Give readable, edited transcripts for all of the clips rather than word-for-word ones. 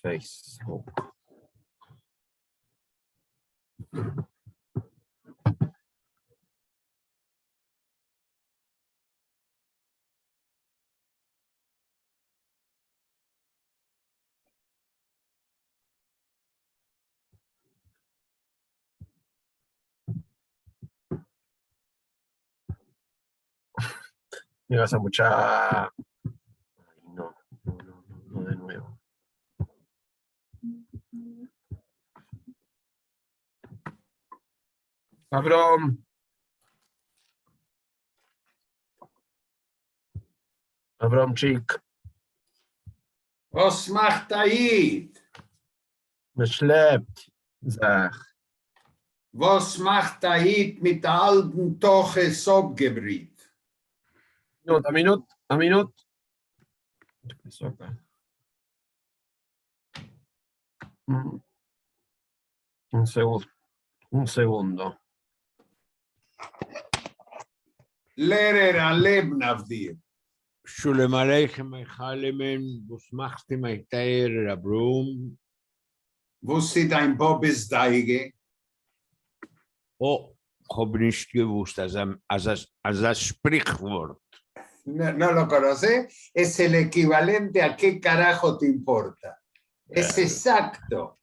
Facebook. Me vas a mucha. Ay, no, no de nuevo. Cabrón. Abramczyk, Was macht Aid? beschleppt, sag. Was macht Aid mit der alten Toche Sobgebrit? Ein Minut. Un segundo. Lehrer Aleb Navdir. Shalom Aleichem, Halemen, was machst du mit der Abrum? Wo sieht ein Bobes Deige? Oh, hab nicht gewusst, als das Sprichwort. No lo conoce. Es el equivalente a ¿qué carajo te importa? Es exacto.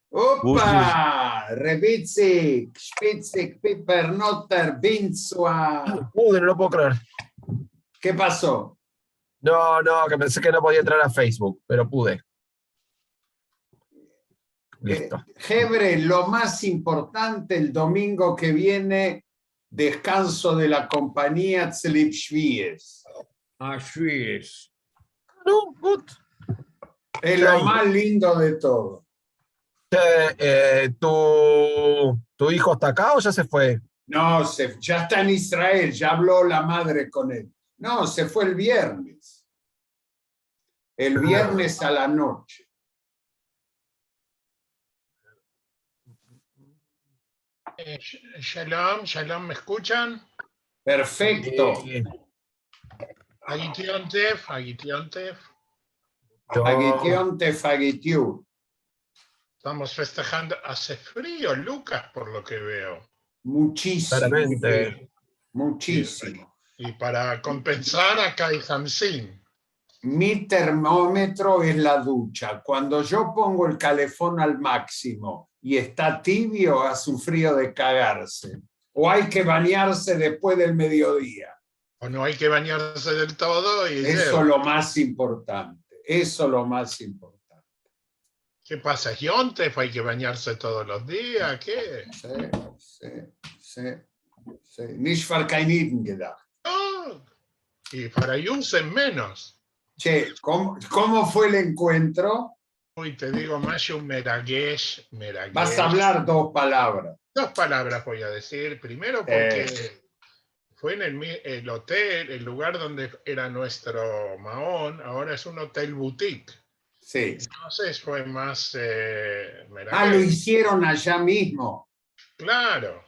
¡Opa! Revitzik, Spitzig, Piper, Notter, Binzua. No lo puedo creer. ¿Qué pasó? No, que pensé que no podía entrar a Facebook, pero pude. Listo. Hebre, lo más importante el domingo que viene, descanso de la compañía Tzlip Shvies. Así es. No, good. Es lo más lindo de todo. ¿Tu hijo está acá o ya se fue? No, ya está en Israel, ya habló la madre con él. No, se fue el viernes. El viernes a la noche. Shalom, ¿me escuchan? Perfecto. Agitiontef. Fagitiu. Estamos festejando. Hace frío, Lucas, por lo que veo. Muchísimo. Claramente. Muchísimo. Y para compensar, acá hay Hamsin. Mi termómetro es la ducha. Cuando yo pongo el calefón al máximo y está tibio, hace un frío de cagarse. O hay que bañarse después del mediodía. O no hay que bañarse del todo. Y eso es lo más importante. Eso es lo más importante. ¿Qué pasa? ¿Yontef? ¿Hay que bañarse todos los días? ¿Qué? Sí. Nicht verkeinigen gedacht. No. Y para Yusen menos. Che, ¿cómo fue el encuentro? Uy, te digo, Mayo, Meragesh. Vas a hablar 2 palabras. 2 palabras voy a decir. Primero porque fue en el hotel, el lugar donde era nuestro Mahón, ahora es un hotel boutique. Sí. Entonces fue más... lo hicieron allá mismo. Claro.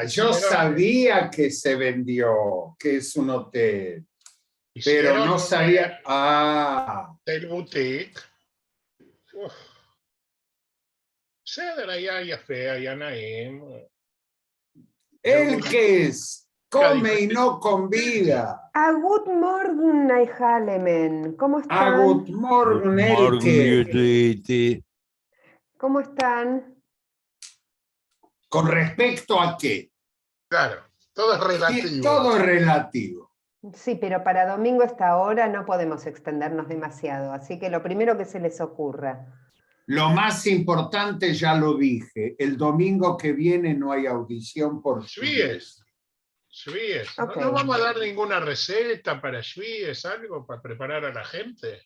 Yo sabía que se vendió, que es un hotel. Pero no sabía... Hotel boutique. Ceder allá y fea, y Anaim. ¿El qué es? Come y no convida. Good morning, Halemen. ¿Cómo están? Good morning, Elke. ¿Cómo están? ¿Con respecto a qué? Claro, todo es relativo. Todo es relativo. Sí, pero para domingo a esta hora no podemos extendernos demasiado, así que lo primero que se les ocurra. Lo más importante ya lo dije, el domingo que viene no hay audición por Shvies. Schwies. Ok. No vamos a dar ninguna receta para Schwies, algo para preparar a la gente.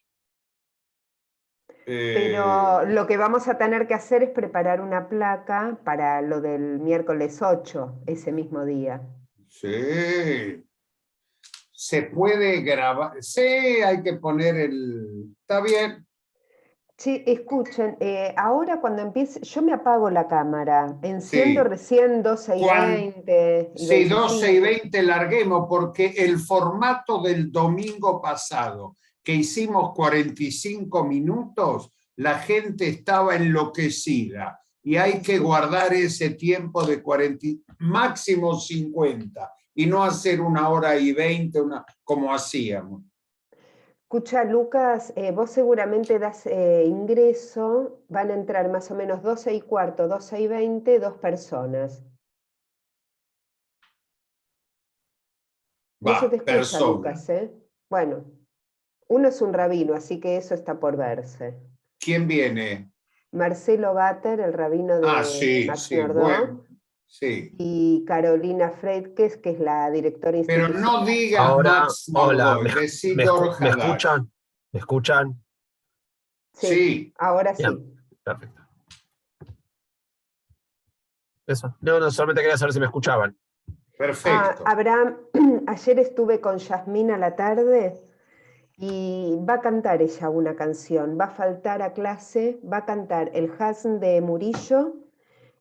Pero lo que vamos a tener que hacer es preparar una placa para lo del miércoles 8, ese mismo día. Sí. Se puede grabar. Sí, hay que poner el. Está bien. Sí, escuchen, ahora cuando empiece, yo me apago la cámara, enciendo Sí. recién 12 y Cuan- 20 y Sí, 12 y 25. 20 larguemos, porque el formato del domingo pasado, que hicimos 45 minutos, la gente estaba enloquecida. Y hay que guardar ese tiempo de 40, máximo 50, y no hacer 1 hora y 20, como hacíamos. Escucha, Lucas, vos seguramente das ingreso, van a entrar más o menos 12 y cuarto, 12 y 20, 2 personas. No se Va, te escucha, persona. Lucas, ¿eh? Bueno, uno es un rabino, así que eso está por verse. ¿Quién viene? Marcelo Bater, el rabino Ah, de sí, Max sí, bueno, Nordau, sí. y Carolina Freidkes, que es la directora Pero no institucional. digas Ahora, Max hola, Nordau, decí Dor ¿me Hadash. escuchan? ¿Me escuchan? Sí, Sí, ahora sí. Bien, perfecto. Eso. No, solamente quería saber si me escuchaban. perfecto. Abraham, ayer estuve con Yasmín a la tarde y va a cantar ella una canción, va a faltar a clase, va a cantar el Hasn de Murillo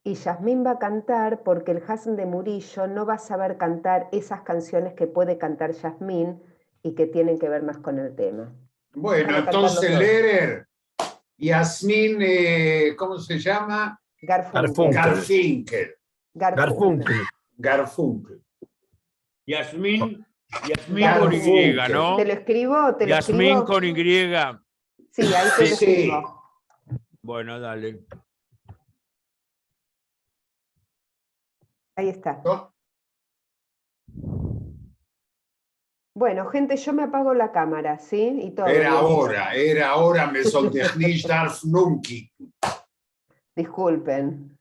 y Yasmín va a cantar porque el Hasn de Murillo no va a saber cantar esas canciones que puede cantar Yasmín y que tienen que ver más con el tema. Bueno, Van a cantar los entonces dos. Lehrer, Yasmín, ¿cómo se llama? Garfunkel. Garfinkel. Garfunkel. Garfunkel. Yasmín con Y, Garfunkel. ¿no? ¿Te lo escribo? ¿Te lo Yasmín escribo? con Y. Sí, ahí te lo Sí. escribo. Bueno, dale. Ahí está. ¿No? Bueno, gente, yo me apago la cámara, ¿sí? Y todo. Era ahora, me sollte nicht darf nunca. Disculpen.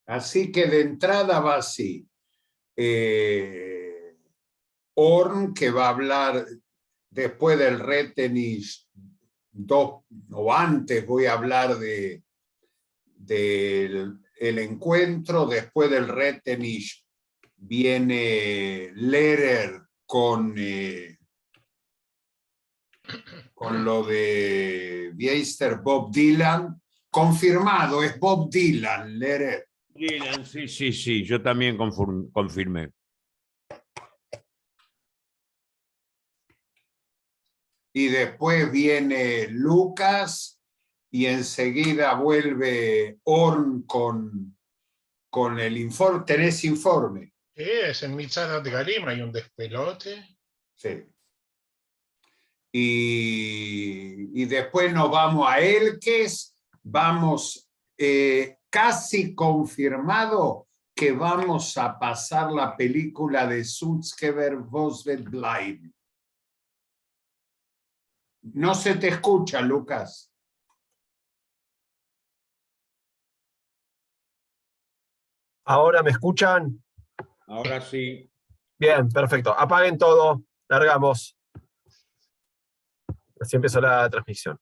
Así que de entrada va así. Orn, que va a hablar después del Retenich 2, o antes voy a hablar del el encuentro. Después del Retenich viene Lehrer con lo de Biester Bob Dylan. Confirmado, es Bob Dylan, Lehrer. Dylan, sí, yo también confirmé. Y después viene Lucas y enseguida vuelve Orn con el informe. ¿Tenés informe? ¿Qué es? En Mitzadat Galim hay un despelote. Sí. Y después nos vamos a Elques, vamos casi confirmado que vamos a pasar la película de Sutzkever Vosvet Bleiben. No se te escucha, Lucas. ¿Ahora me escuchan? Ahora sí. Bien, perfecto. Apaguen todo. Largamos. Así empezó la transmisión.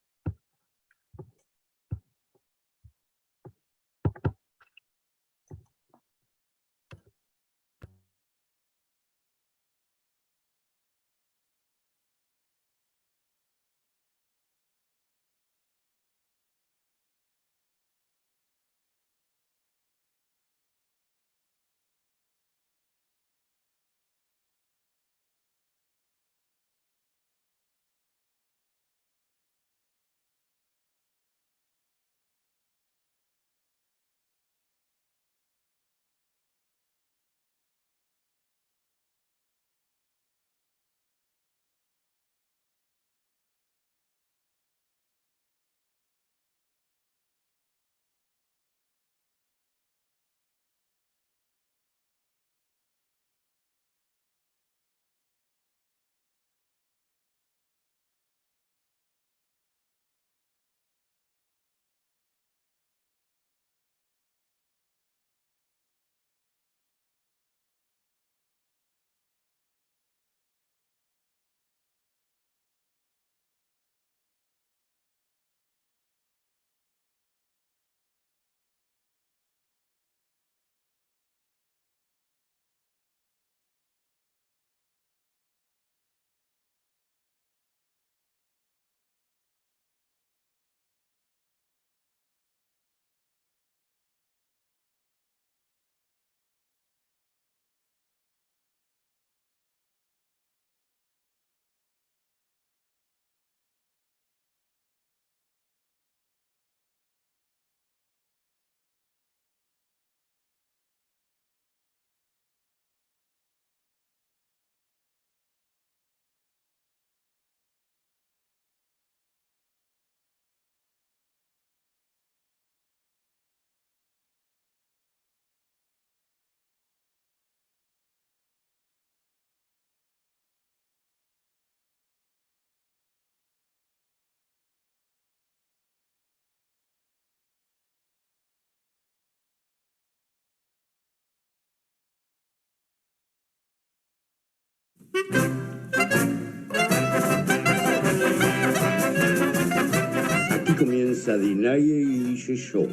Aquí comienza Dinaye y Dice Yo,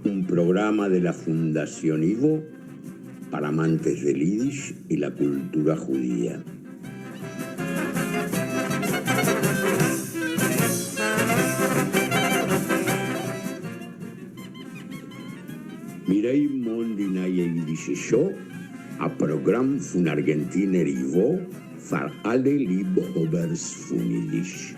un programa de la Fundación Ivo para amantes del Yiddish y la cultura judía. Mirei mon Dinaye y Dice Yo, a Programm von Argentiner Ivo für alle Liebhabers von Yiddish.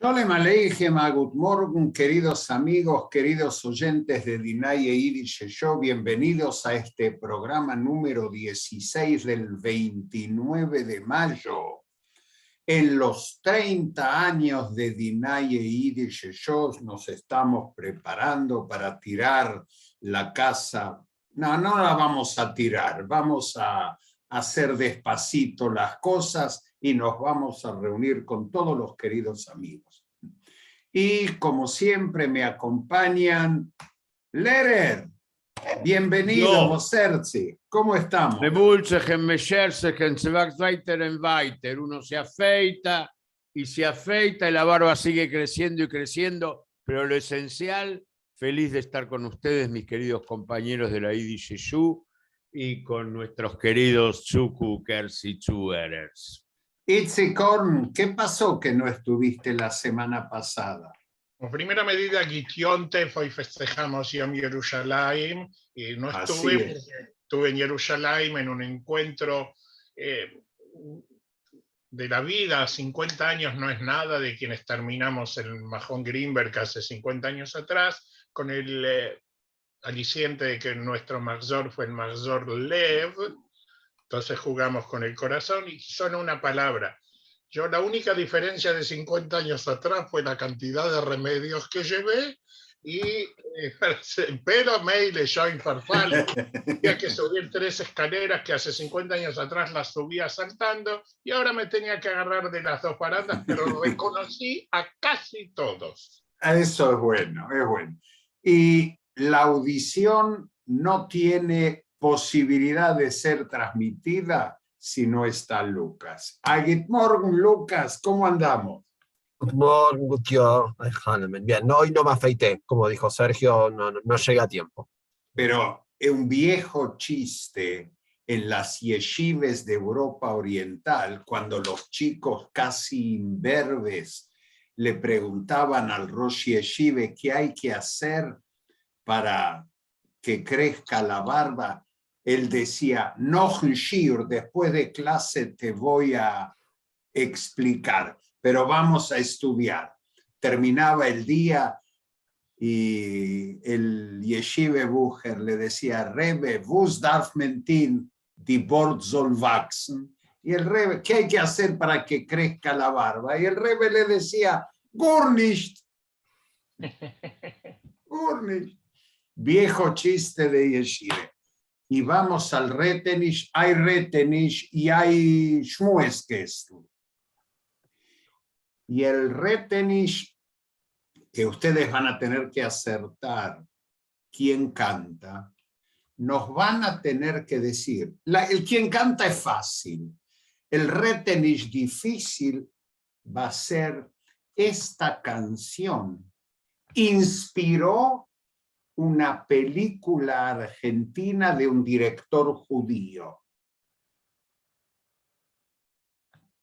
Sholem Aleichem, Good Morgen, queridos amigos, queridos oyentes de Dinaye Yiddish Show, bienvenidos a este programa número 16 del 29 de mayo. En los 30 años de Dinaye Yiddish Show nos estamos preparando para tirar la casa. No la vamos a tirar, vamos a hacer despacito las cosas y nos vamos a reunir con todos los queridos amigos. Y como siempre me acompañan Lerer, bienvenido, Moserzi, ¿cómo estamos? Uno se afeita y la barba sigue creciendo y creciendo, pero lo esencial, feliz de estar con ustedes, mis queridos compañeros de la Yiddish Show y con nuestros queridos Zukukers y Zuerers. Itzik Horn, ¿qué pasó que no estuviste la semana pasada? En primera medida, Gityontef, hoy festejamos Yom Yerushalayim, y no estuve, estuve en Jerusalén en un encuentro de la vida. 50 años no es nada, de quienes terminamos el Mahon Greenberg hace 50 años atrás, con el aliciente de que nuestro Mahzor fue el Mahzor Lev. Entonces jugamos con el corazón y solo una palabra. Yo la única diferencia de 50 años atrás fue la cantidad de remedios que llevé, pero me leyó en farfal. Tenía que subir 3 escaleras que hace 50 años atrás las subía saltando y ahora me tenía que agarrar de las 2 barandas, pero reconocí a casi todos. Eso es bueno, es bueno. Y la audición no tiene posibilidad de ser transmitida si no está Lucas. Good morning, Lucas, ¿cómo andamos? Good morning, Gutio. Bien, hoy no me afeité, como dijo Sergio, no llegué a tiempo. Pero es un viejo chiste en las yeshivas de Europa Oriental, cuando los chicos casi imberbes le preguntaban al Rosh Yeshive qué hay que hacer para que crezca la barba. Él decía, noch ein Shiur, después de clase te voy a explicar, pero vamos a estudiar. Terminaba el día y el Yeshive Bucher le decía, Rebbe, was darf mentin, die Bord soll wachsen. Y el Rebbe, ¿qué hay que hacer para que crezca la barba? Y el Rebbe le decía, gar nicht. Gar nicht. Viejo chiste de Yeshive. Y vamos al Retenish, hay Retenish y hay Shmueskes. Y el Retenish, que ustedes van a tener que acertar quién canta, nos van a tener que decir, el quien canta es fácil, el Retenish difícil va a ser esta canción. Inspiró una película argentina de un director judío.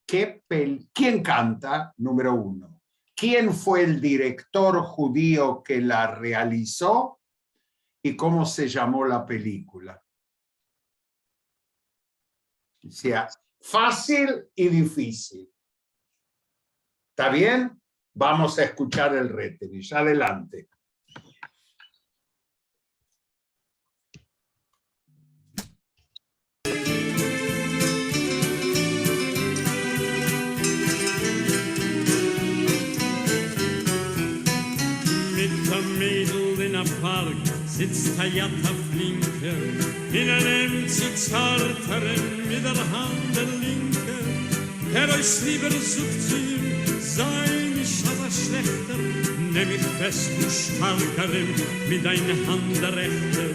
¿Quién canta? Número 1. ¿Quién fue el director judío que la realizó? ¿Y cómo se llamó la película? O sea, fácil y difícil. ¿Está bien? Vamos a escuchar el Retenish. Adelante. Park sitzt Hayata Flinke in einem Zitz Harteren mit der Hand der Linke. euch lieber sucht sei mich aber schlechter, nimm ich fest und starker mit deiner Hand der Rechte.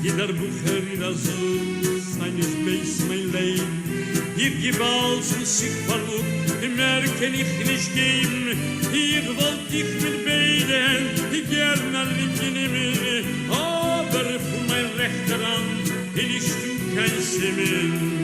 Jeder Bucher in der Suche, seines Beis mein Leben, ihr Gewalt und sich verlobt, mehr kann ich nicht geben, ich wollte dich mit beiden, gern an mich nehmen, aber von mein rechter Hand, ich tu kein Sinn.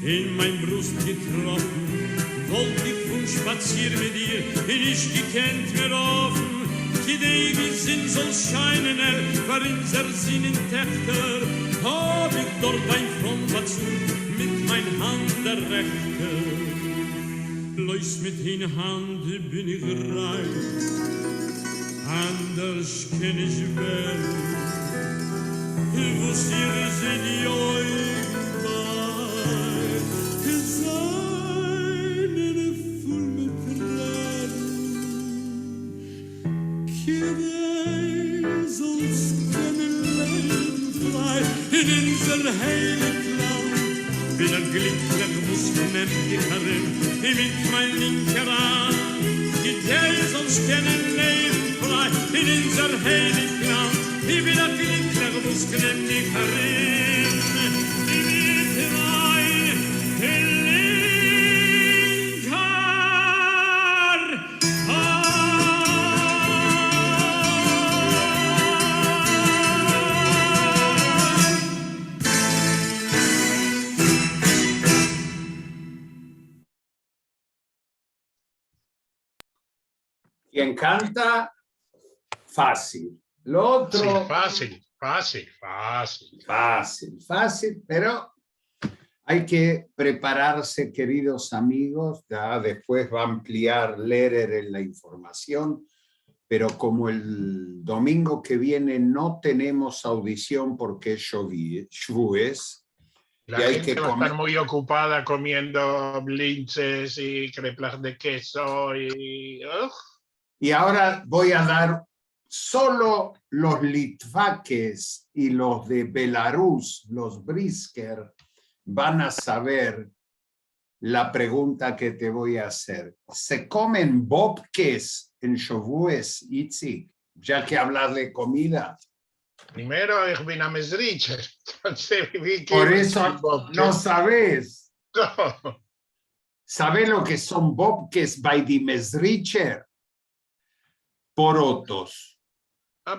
In mein Brust getroffen, wollt ich von spazieren mit dir, ich gekannt mir offen, die Degi sind soll scheinen, für unser Sinnen Tächter, hab ich dort ein Fromm dazu, mit mein Hand der Rechte. Leus mit in Hand bin ich rein, anders kenn ich werden, wo sie sind die Augen, in unser Heiligland, bin ein glücklicher Muskelnämtigerin, mit mein linker Arm, die Tee sonst kennen Leben frei, in unser Heiligland, ich bin ein glücklicher Muskelnämtigerin, mit mein Quien canta, fácil. Lo otro... Sí, fácil, pero hay que prepararse, queridos amigos. Ya después va a ampliar Lehrer en la información, pero como el domingo que viene no tenemos audición porque es Shavuos, la gente va a estar muy ocupada comiendo blinches y creplas de queso Y ahora voy a dar solo los litvakes y los de Belarus, los brisker, van a saber la pregunta que te voy a hacer. ¿Se comen bobkes en Shavuos, Itzik? Ya que hablas de comida. Primero es Binamesricher. Por eso no sabes. No. ¿Sabes lo que son bobkes by the Mesricher? Porotos.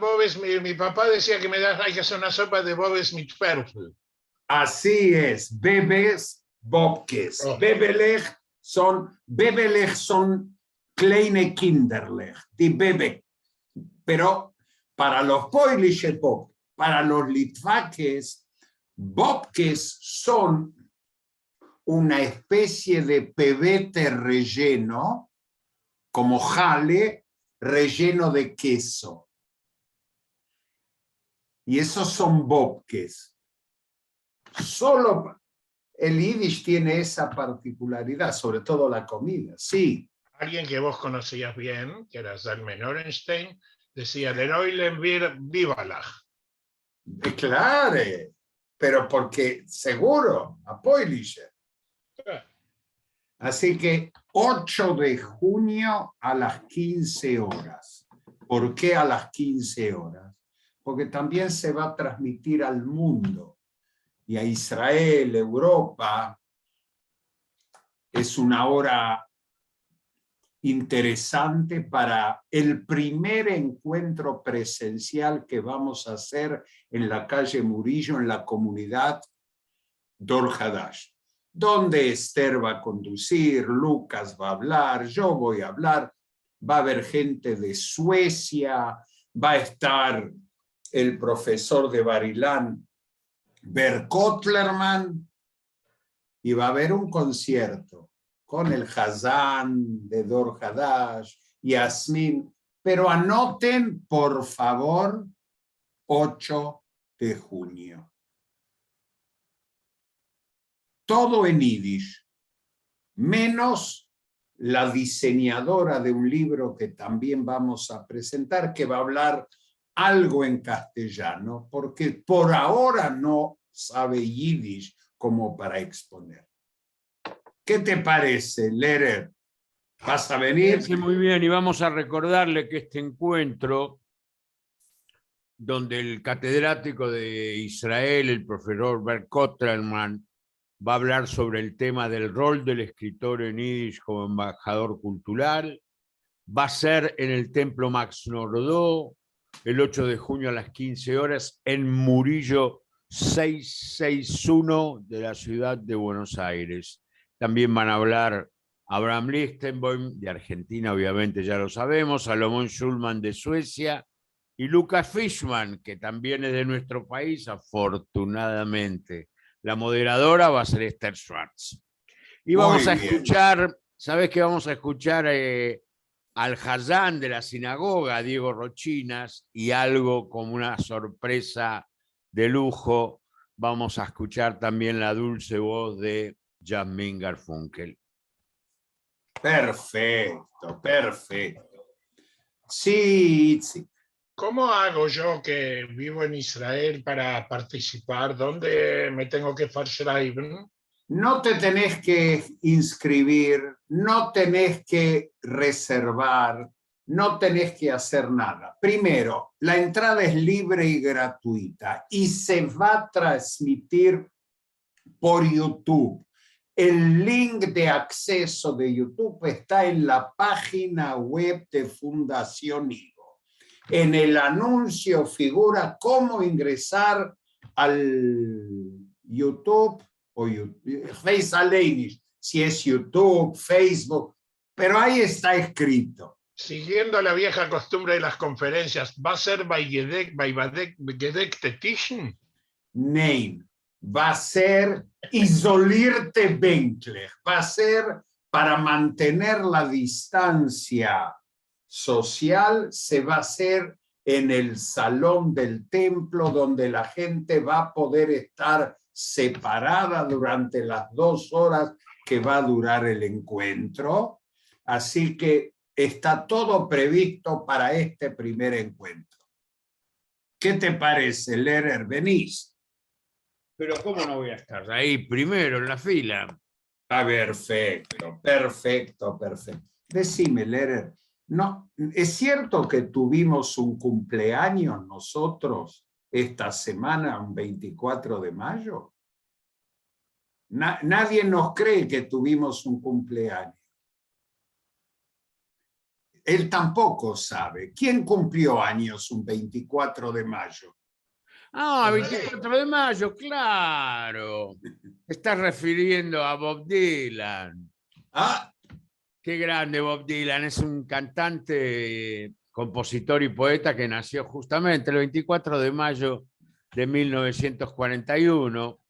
Bobes, mi papá decía que hay que hacer una sopa de bobes mit Pfeffer. Así es, bebés, bobkes. Oh. Bebelech son kleine Kinderlech, die bebé. Pero para los Polish Bob, para los litvakes, bobkes son una especie de pebete relleno, como jale, relleno de queso. Y esos son bobkes. Solo el Yiddish tiene esa particularidad, sobre todo la comida. Sí. Alguien que vos conocías bien, que era Zalman Orenstein, decía, Leroy wir Vivalach. Claro, pero porque seguro, a Poilische. Así que 8 de junio a las 15 horas. ¿Por qué a las 15 horas? Porque también se va a transmitir al mundo y a Israel, Europa. Es una hora interesante para el primer encuentro presencial que vamos a hacer en la calle Murillo, en la comunidad Dor Hadash, donde Esther va a conducir, Lucas va a hablar, yo voy a hablar, va a haber gente de Suecia, va a estar el profesor de Barilán, Ber Kotlerman, y va a haber un concierto con el Hazán de Dor Hadash, Yasmin, Pero anoten, por favor, 8 de junio. Todo en yiddish, menos la diseñadora de un libro que también vamos a presentar, que va a hablar algo en castellano, porque por ahora no sabe yiddish como para exponer. ¿Qué te parece, Lehrer? ¿Vas a venir? Sí, muy bien, y vamos a recordarle que este encuentro, donde el catedrático de Israel, el profesor Bert Kotlerman, va a hablar sobre el tema del rol del escritor en yiddish como embajador cultural, va a ser en el Templo Max Nordau, el 8 de junio a las 15 horas, en Murillo 661 de la ciudad de Buenos Aires. También van a hablar Abraham Lichtenboim, de Argentina, obviamente ya lo sabemos, Salomón Schulman de Suecia, y Lucas Fishman, que también es de nuestro país, afortunadamente. La moderadora va a ser Esther Schwartz. Y vamos a escuchar, ¿sabes qué? Vamos a escuchar al Hazán de la sinagoga, Diego Rochinas, y algo como una sorpresa de lujo, vamos a escuchar también la dulce voz de Jasmine Garfunkel. Perfecto, perfecto. Sí, sí. ¿Cómo hago yo que vivo en Israel para participar? ¿Dónde me tengo que verschreiben? No te tenés que inscribir, no tenés que reservar, no tenés que hacer nada. Primero, la entrada es libre y gratuita y se va a transmitir por YouTube. El link de acceso de YouTube está en la página web de Fundación Higo. En el anuncio figura cómo ingresar al YouTube o Face Alenish, si es YouTube, Facebook, pero ahí está escrito. Siguiendo la vieja costumbre de las conferencias, ¿va a ser by gedeckte Tischen? Nein, va a ser isolirte Benkler, va a ser para mantener la distancia social, se va a hacer en el salón del templo donde la gente va a poder estar separada durante las 2 horas que va a durar el encuentro. Así que está todo previsto para este primer encuentro. ¿Qué te parece, Lehrer? ¿Venís? Pero ¿cómo no voy a estar ahí primero en la fila? Perfecto, perfecto, perfecto. Decime, Lehrer, ¿no, es cierto que tuvimos un cumpleaños nosotros esta semana, un 24 de mayo? Nadie nos cree que tuvimos un cumpleaños. Él tampoco sabe. ¿Quién cumplió años un 24 de mayo? Ah, 24 de mayo, claro. Te estás refiriendo a Bob Dylan. Ah, Qué grande Bob Dylan, es un cantante, compositor y poeta que nació justamente el 24 de mayo de 1941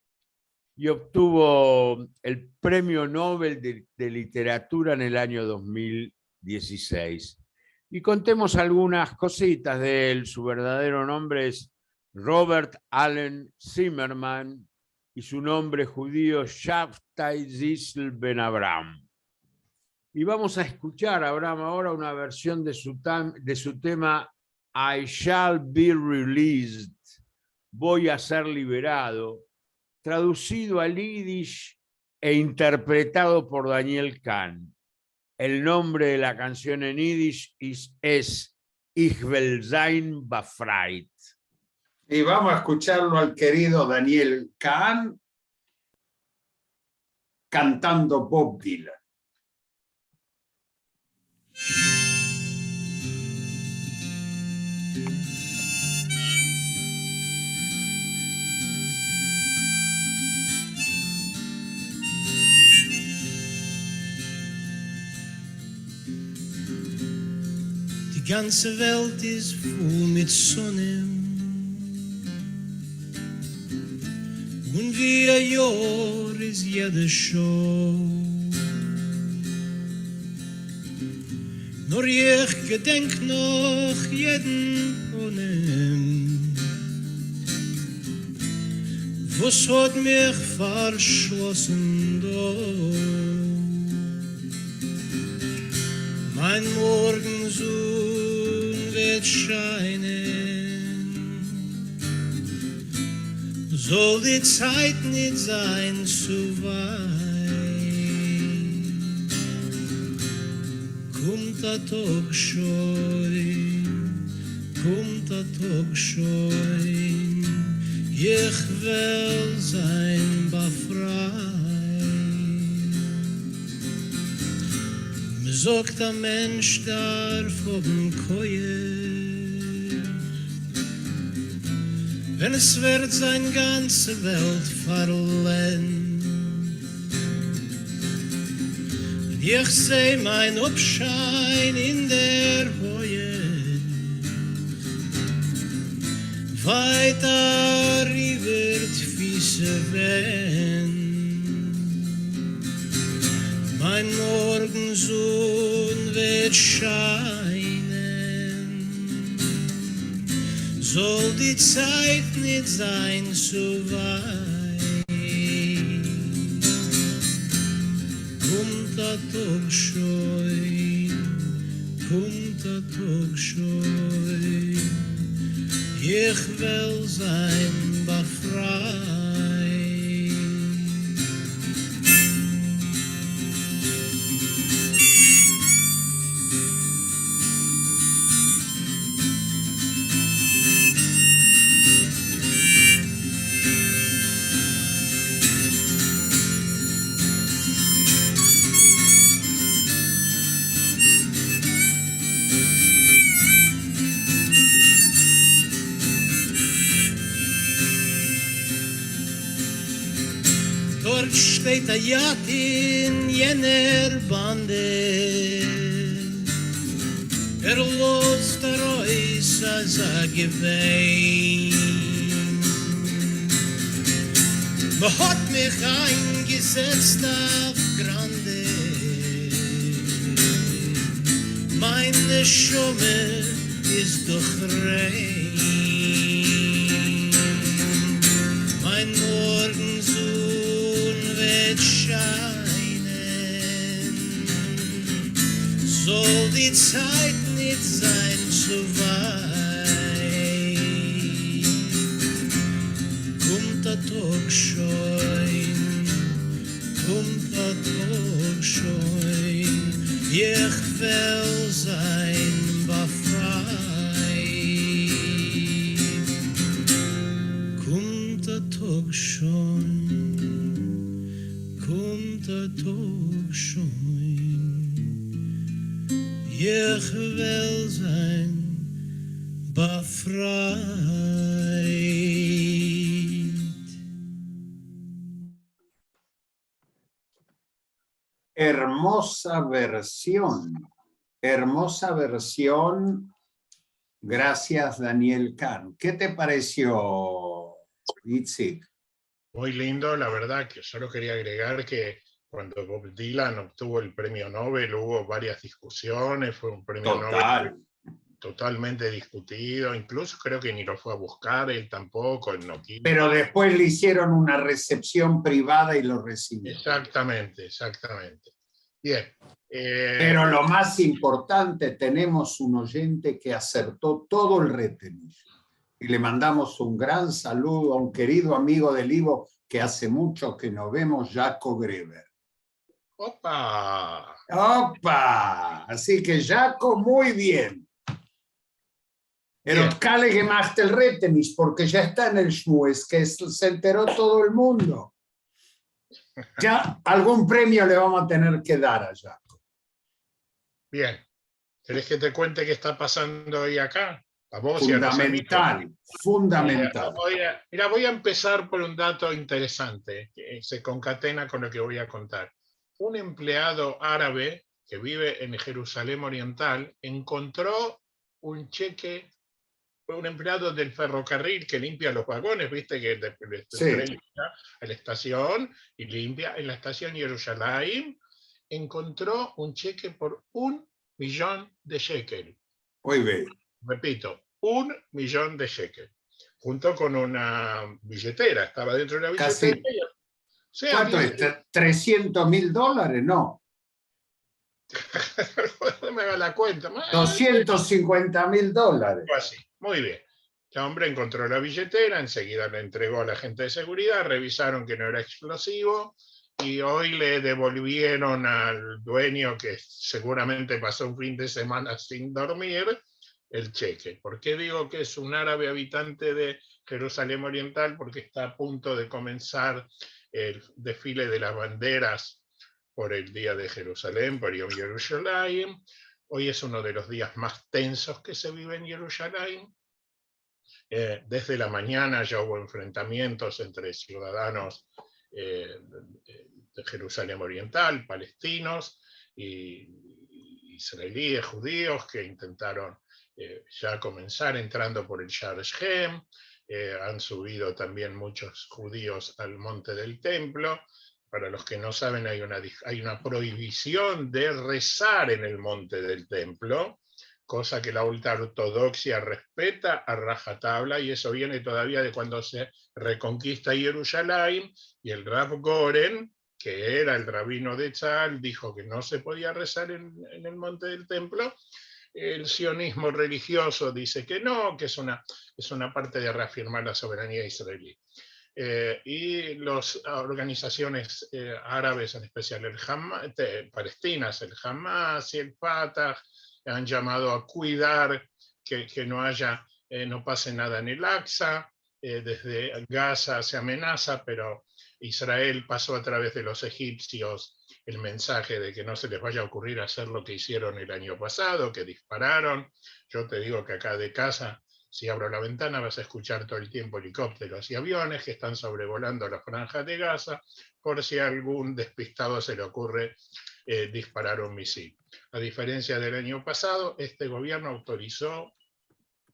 y obtuvo el Premio Nobel de Literatura en el año 2016. Y contemos algunas cositas de él. Su verdadero nombre es Robert Allen Zimmerman y su nombre judío Shabtai Zisl Ben Abraham. Y vamos a escuchar, Abraham, ahora una versión de su tema I Shall Be Released, voy a ser liberado, traducido al yiddish e interpretado por Daniel Kahn. El nombre de la canción en yiddish es Ich will sein befreit. Y vamos a escucharlo al querido Daniel Kahn cantando Bob Dylan. Die ganze Welt ist voll mit Sonne und wie ein Jahr ist jede Show. nur ich gedenk noch jeden Onem, was hat mich verschlossen da. Mein Morgensohn wird scheinen, soll die Zeit nicht sein zu weit. Kommt der Tag schon, kommt der Tag schon, ich will sein befreit. Mir sagt der Mensch darf oben Koje, wenn es wird sein ganze Welt verlieren. Ich seh mein Abschein in der Höhe, weiter über die Füße wehen. Mein Morgensohn wird scheinen, soll die Zeit nicht sein zu weit. Kommt der Tag schon, kommt der Tag schon, ich will sein befreit. Dort steht der Jad in jener Bande, lost der Reus als gewein. Man hat mich eingesetzt auf Grande, meine Schumme ist doch rein. Mein Morgensohn wird scheinen, soll die Zeit nicht sein zu weit. Kommt der Tag schon, kommt der Tag schon, ich will sein befreit. Kommt der Tag schon, kommt der Tag schon, ich will sein befreit. Hermosa versión. Gracias, Daniel Kahn. ¿Qué te pareció, Itzik? Muy lindo, la verdad, que solo quería agregar que cuando Bob Dylan obtuvo el premio Nobel hubo varias discusiones, fue un premio Nobel totalmente discutido, incluso creo que ni lo fue a buscar, él tampoco, él no quiso. Pero después le hicieron una recepción privada y lo recibió. Exactamente, exactamente. Bien. Pero lo más importante, tenemos un oyente que acertó todo el retenis. Y le mandamos un gran saludo a un querido amigo del Ivo que hace mucho que no vemos, Jaco Greber. ¡Opa! ¡Opa! Así que Jaco, muy bien. Pero Kale gemacht el retenis porque ya está en el Schmues, que se enteró todo el mundo. Ya algún premio le vamos a tener que dar a Jaco. Bien. ¿Querés que te cuente qué está pasando hoy acá? A vos Fundamental, y a los fundamental. Mira, voy a empezar por un dato interesante que se concatena con lo que voy a contar. Un empleado árabe que vive en Jerusalén Oriental encontró un cheque, un empleado del ferrocarril que limpia los vagones, viste que limpia a la estación y limpia en la estación Jerusalén, encontró un cheque por $1 millón de shekel. Muy bien. Repito, 1 millón de shekel. Junto con una billetera, estaba dentro de la billetera. Casi. Sí, ¿Cuánto es? $300.000, no. No me haga la cuenta. $250.000. Así, muy bien. El hombre encontró la billetera, enseguida la entregó a la gente de seguridad, revisaron que no era explosivo y hoy le devolvieron al dueño, que seguramente pasó un fin de semana sin dormir, el cheque. ¿Por qué digo que es un árabe habitante de Jerusalén Oriental? Porque está a punto de comenzar el desfile de las banderas por el Día de Jerusalén, por Yom Yerushalayim. Hoy es uno de los días más tensos que se vive en Jerusalén. Desde la mañana ya hubo enfrentamientos entre ciudadanos de Jerusalén Oriental, palestinos, y israelíes, judíos, que intentaron ya comenzar entrando por el Sha'ar Shem. Han subido también muchos judíos al monte del templo. Para los que no saben, hay una prohibición de rezar en el monte del templo, cosa que la ultraortodoxia respeta a rajatabla, y eso viene todavía de cuando se reconquista Jerusalén, y el Rav Goren, que era el rabino de Tzal, dijo que no se podía rezar en el monte del templo. El sionismo religioso dice que no, que es una parte de reafirmar la soberanía israelí. Y las organizaciones árabes, en especial el Hamas, palestinas, el Hamas y el Fatah, han llamado a cuidar que no pase nada en el Aqsa. Desde Gaza se amenaza, pero Israel pasó a través de los egipcios el mensaje de que no se les vaya a ocurrir hacer lo que hicieron el año pasado, que dispararon. Yo te digo que acá de casa, si abro la ventana, vas a escuchar todo el tiempo helicópteros y aviones que están sobrevolando la franja de Gaza, por si a algún despistado se le ocurre disparar un misil. A diferencia del año pasado, este gobierno autorizó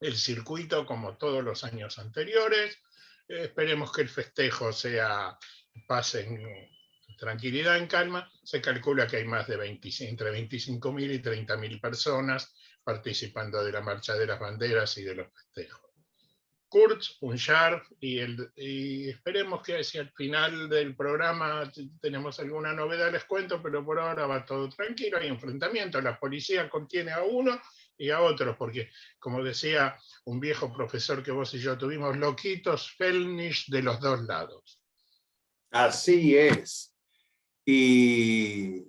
el circuito como todos los años anteriores. Esperemos que el festejo pase en tranquilidad, en calma. Se calcula que hay más de entre 25.000 y 30.000 personas participando de la marcha de las banderas y de los festejos. Kurz, un Sharf, y esperemos que si al final del programa tenemos alguna novedad les cuento, pero por ahora va todo tranquilo, hay enfrentamientos, la policía contiene a uno y a otros, porque como decía un viejo profesor que vos y yo tuvimos, loquitos Felnish de los dos lados. Así es. Y...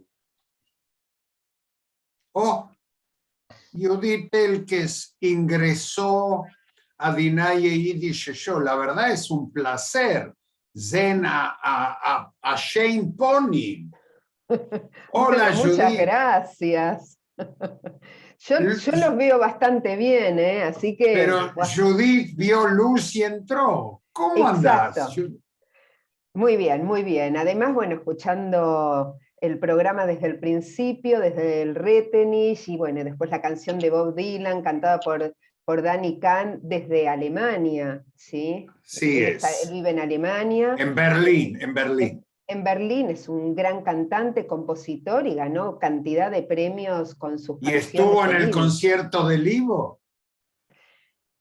Judith Pelkes ingresó a Dinaye Yiddish Show. La verdad es un placer. Zen a Shane Pony. Hola, Bueno, muchas Judith. Gracias. Yo los veo bastante bien, así que... Pero Judith vio luz y entró. ¿Cómo andás? Muy bien, muy bien. Además, bueno, escuchando el programa desde el principio, desde el Retenish, y bueno, después la canción de Bob Dylan, cantada por Danny Kahn desde Alemania, ¿sí? Sí, él vive en Alemania. En Berlín, en Berlín. En Berlín es un gran cantante, compositor, y ganó cantidad de premios con sus canciones. ¿Y estuvo en el concierto del Ivo?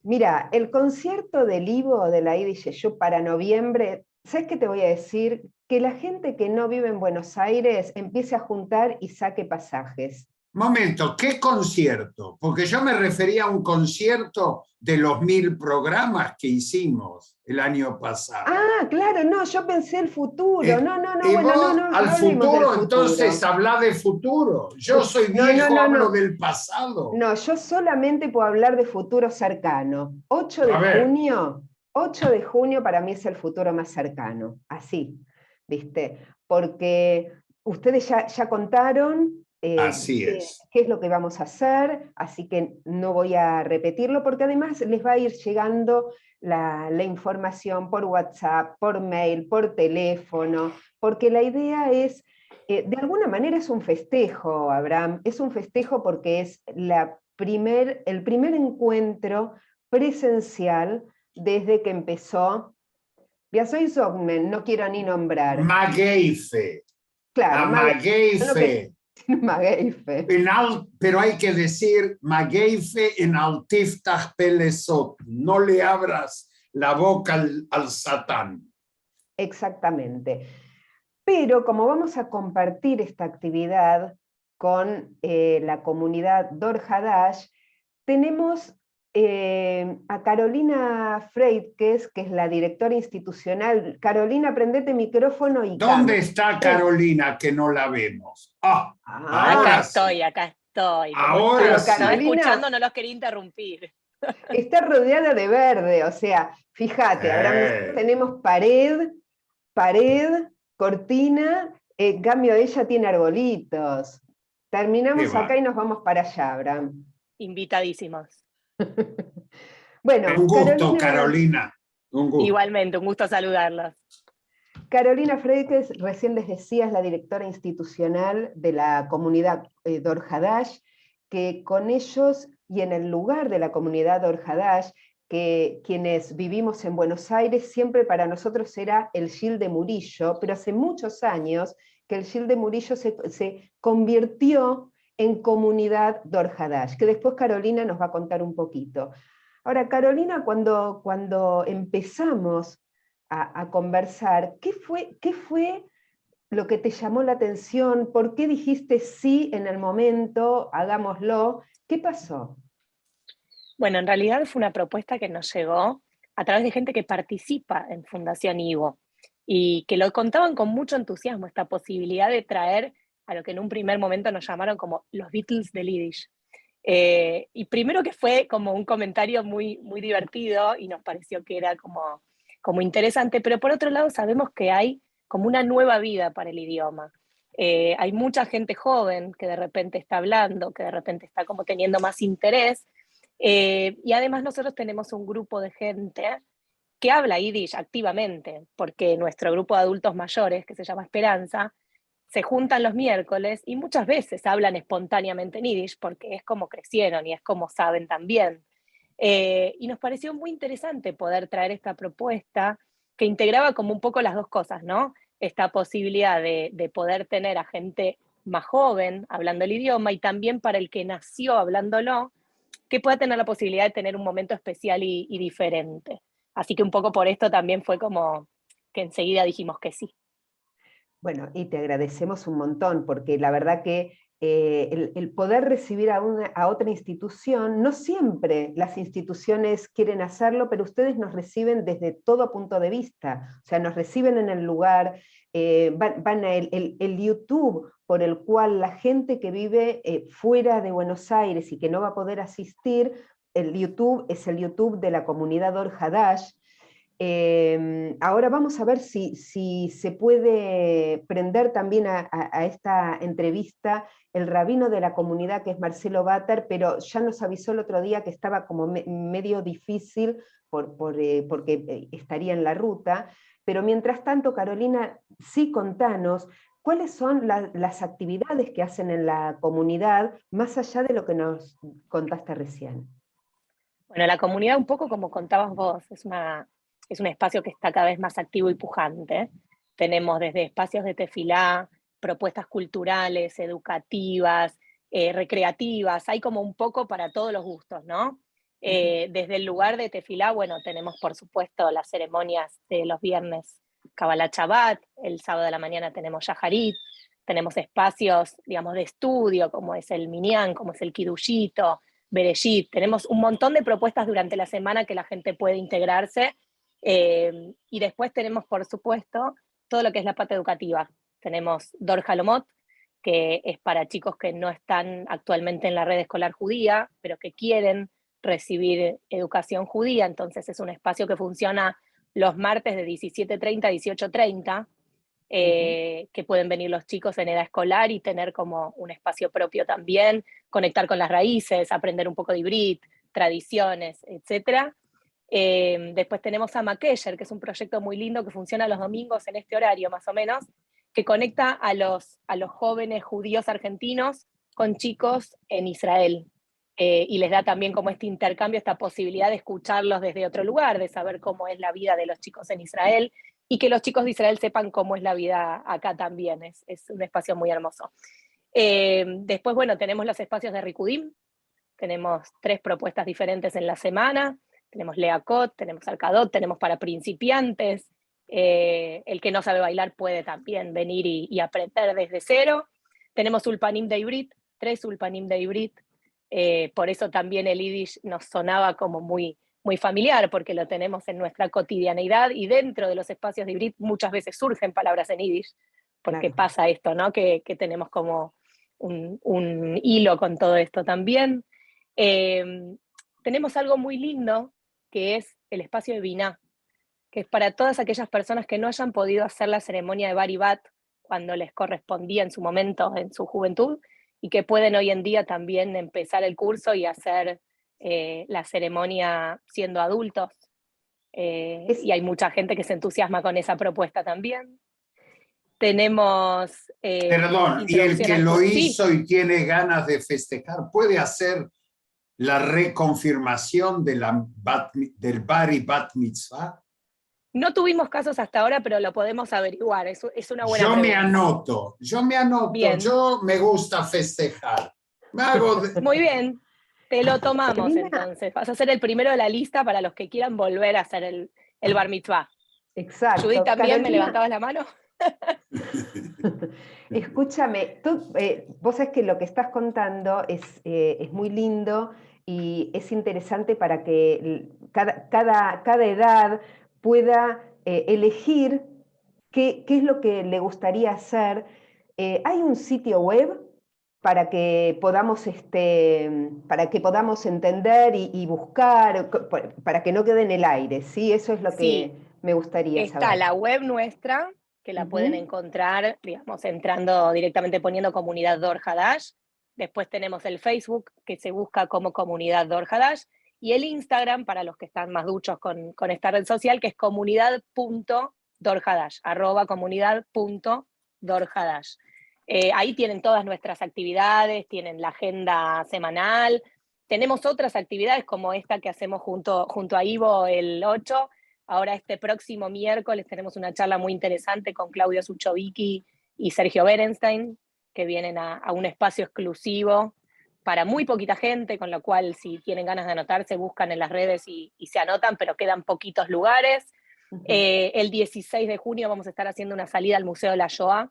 Mira, el concierto del Ivo de la Yiddish Show para noviembre, ¿sabes qué te voy a decir? Que la gente que no vive en Buenos Aires empiece a juntar y saque pasajes. Momento, ¿qué concierto? Porque yo me refería a un concierto de los 1000 programas que hicimos el año pasado. Ah, claro, no, yo pensé el futuro. No, al futuro, entonces habla de futuro. Yo soy viejo, hablo del pasado. No, yo solamente puedo hablar de futuro cercano. 8 de junio para mí es el futuro más cercano, así, ¿viste? Porque ustedes ya contaron así es. qué es lo que vamos a hacer, así que no voy a repetirlo, porque además les va a ir llegando la información por WhatsApp, por mail, por teléfono, porque la idea es, de alguna manera es un festejo, Abraham, es un festejo porque es el primer encuentro presencial desde que empezó, ya no quiero ni nombrar. Mageife. Claro, Mageife. Mageife. Pero hay que decir Mageife en Altiftah Pelesot. No le abras la boca al Satán. Exactamente. Pero como vamos a compartir esta actividad con la comunidad Dor Hadash, tenemos a Carolina Freitges, que es la directora institucional. Carolina, prendete micrófono y ¿Dónde cámara. está Carolina que no la vemos? Ah, ahora sí. Acá estoy. Ahora Pero sí. Estaba Carolina escuchando, no los quería interrumpir. está rodeada de verde, o sea, fíjate, ahora nosotros tenemos pared, cortina, en cambio ella tiene arbolitos. Terminamos Qué acá y nos vamos para allá, Abraham. Invitadísimos. Bueno, Un gusto, Carolina. Un gusto. Igualmente, un gusto saludarlos. Carolina Freitges, recién les decía, es la directora institucional de la comunidad Dor Hadash, que con ellos y en el lugar de la comunidad Dor Hadash, que quienes vivimos en Buenos Aires, siempre para nosotros era el Gil de Murillo, pero hace muchos años que el Gil de Murillo se convirtió en comunidad Dor Hadash, que después Carolina nos va a contar un poquito. Ahora, Carolina, cuando empezamos a conversar, ¿qué fue lo que te llamó la atención? ¿Por qué dijiste sí en el momento, hagámoslo? ¿Qué pasó? Bueno, en realidad fue una propuesta que nos llegó a través de gente que participa en Fundación Ivo y que lo contaban con mucho entusiasmo, esta posibilidad de traer a lo que en un primer momento nos llamaron como los Beatles del Yiddish. Y primero que fue como un comentario muy, muy divertido y nos pareció que era como interesante, pero por otro lado sabemos que hay como una nueva vida para el idioma. Hay mucha gente joven que de repente está hablando, que de repente está como teniendo más interés, y además nosotros tenemos un grupo de gente que habla Yiddish activamente, porque nuestro grupo de adultos mayores, que se llama Esperanza, se juntan los miércoles y muchas veces hablan espontáneamente en Yiddish porque es como crecieron y es como saben también. Y nos pareció muy interesante poder traer esta propuesta que integraba como un poco las dos cosas, ¿no? Esta posibilidad de poder tener a gente más joven hablando el idioma y también para el que nació hablándolo, que pueda tener la posibilidad de tener un momento especial y diferente. Así que un poco por esto también fue como que enseguida dijimos que sí. Bueno, y te agradecemos un montón, porque la verdad que el poder recibir a otra institución, no siempre las instituciones quieren hacerlo, pero ustedes nos reciben desde todo punto de vista, o sea, nos reciben en el lugar, van a el YouTube por el cual la gente que vive fuera de Buenos Aires y que no va a poder asistir, el YouTube es el YouTube de la comunidad Dor Hadash. Ahora vamos a ver si se puede prender también a esta entrevista el rabino de la comunidad, que es Marcelo Batar, pero ya nos avisó el otro día que estaba como medio difícil porque estaría en la ruta. Pero mientras tanto, Carolina, sí, contanos, ¿cuáles son las actividades que hacen en la comunidad, más allá de lo que nos contaste recién? Bueno, la comunidad, un poco como contabas vos, es un espacio que está cada vez más activo y pujante. Tenemos desde espacios de tefilá, propuestas culturales, educativas, recreativas, hay como un poco para todos los gustos, ¿no? Desde el lugar de tefilá, bueno, tenemos por supuesto las ceremonias de los viernes Kabbalat Shabbat, el sábado de la mañana tenemos Shaharit, tenemos espacios, digamos, de estudio, como es el Minyan, como es el Kidushito, Bereshit, tenemos un montón de propuestas durante la semana que la gente puede integrarse. Y después tenemos, por supuesto, todo lo que es la parte educativa. Tenemos Dor Halomot, que es para chicos que no están actualmente en la red escolar judía, pero que quieren recibir educación judía. Entonces es un espacio que funciona los martes de 17:30 a 18:30, que pueden venir los chicos en edad escolar y tener como un espacio propio también, conectar con las raíces, aprender un poco de Ibrit, tradiciones, etcétera. Después tenemos a Makeyer, que es un proyecto muy lindo que funciona los domingos en este horario más o menos, que conecta a los jóvenes judíos argentinos con chicos en Israel. Y les da también como este intercambio, esta posibilidad de escucharlos desde otro lugar, de saber cómo es la vida de los chicos en Israel y que los chicos de Israel sepan cómo es la vida acá también. Es un espacio muy hermoso. Después, bueno, tenemos los espacios de Ricudim, tenemos 3 propuestas diferentes en la semana, tenemos Leacot, tenemos Arcadot, tenemos para principiantes, el que no sabe bailar puede también venir y aprender desde cero. Tenemos Ulpanim de Ivrit, 3 Ulpanim de Ivrit, por eso también el Yiddish nos sonaba como muy, muy familiar, porque lo tenemos en nuestra cotidianeidad y dentro de los espacios de Ivrit muchas veces surgen palabras en Yiddish, porque Claro. pasa esto, ¿no? Que tenemos como un hilo con todo esto también. Tenemos algo muy lindo, que es el espacio de Biná, que es para todas aquellas personas que no hayan podido hacer la ceremonia de Bar y Bat cuando les correspondía en su momento, en su juventud, y que pueden hoy en día también empezar el curso y hacer la ceremonia siendo adultos. Y hay mucha gente que se entusiasma con esa propuesta también. Tenemos... Perdón, y el que lo Sí. hizo y tiene ganas de festejar, ¿puede hacer la reconfirmación de del Bar y Bat Mitzvah? No tuvimos casos hasta ahora, pero lo podemos averiguar. Es una buena Yo me pregunta. anoto, Bien. yo me gusta festejar. Me hago Muy bien, te lo tomamos Carolina. entonces. Vas a ser el primero de la lista para los que quieran volver a hacer el bar mitzvah. Exacto. Judith, ¿también me Carolina, levantabas la mano? escúchame, vos sabés que lo que estás contando es muy lindo y es interesante para que cada edad pueda elegir qué es lo que le gustaría hacer. Hay un sitio web para que podamos, entender y buscar, para que no quede en el aire, ¿sí? Eso es lo Sí. que me gustaría Está saber. la web nuestra, que la pueden encontrar, digamos, entrando directamente poniendo Comunidad Dor Hadash. Después tenemos el Facebook, que se busca como Comunidad Dor Hadash, y el Instagram, para los que están más duchos con esta red social, que es comunidad.dorhadash, @comunidad.dorhadash. Ahí tienen todas nuestras actividades, tienen la agenda semanal, tenemos otras actividades como esta que hacemos junto a Ivo el 8. Ahora este próximo miércoles tenemos una charla muy interesante con Claudio Suchovicki y Sergio Berenstein, que vienen a un espacio exclusivo para muy poquita gente, con lo cual si tienen ganas de anotarse, buscan en las redes y se anotan, pero quedan poquitos lugares. El 16 de junio vamos a estar haciendo una salida al Museo de la Shoah,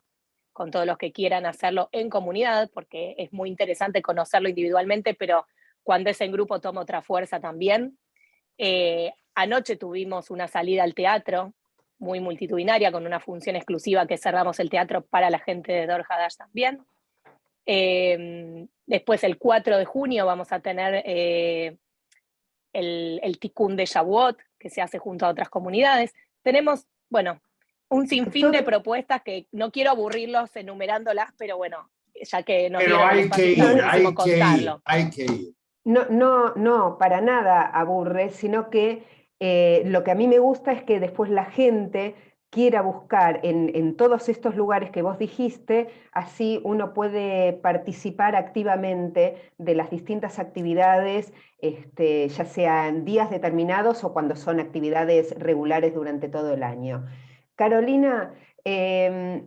con todos los que quieran hacerlo en comunidad, porque es muy interesante conocerlo individualmente, pero cuando es en grupo toma otra fuerza también. Anoche tuvimos una salida al teatro muy multitudinaria con una función exclusiva que cerramos el teatro para la gente de Dor Hadash también. Después el 4 de junio vamos a tener el Tikkun de Shavuot, que se hace junto a otras comunidades. Tenemos, bueno, un sinfín de propuestas que no quiero aburrirlos enumerándolas, pero bueno, ya que nos dieron el espacio, está buenísimo contarlo. hay que ir. No, para nada aburre, sino que lo que a mí me gusta es que después la gente quiera buscar en todos estos lugares que vos dijiste, así uno puede participar activamente de las distintas actividades, ya sean días determinados o cuando son actividades regulares durante todo el año. Carolina,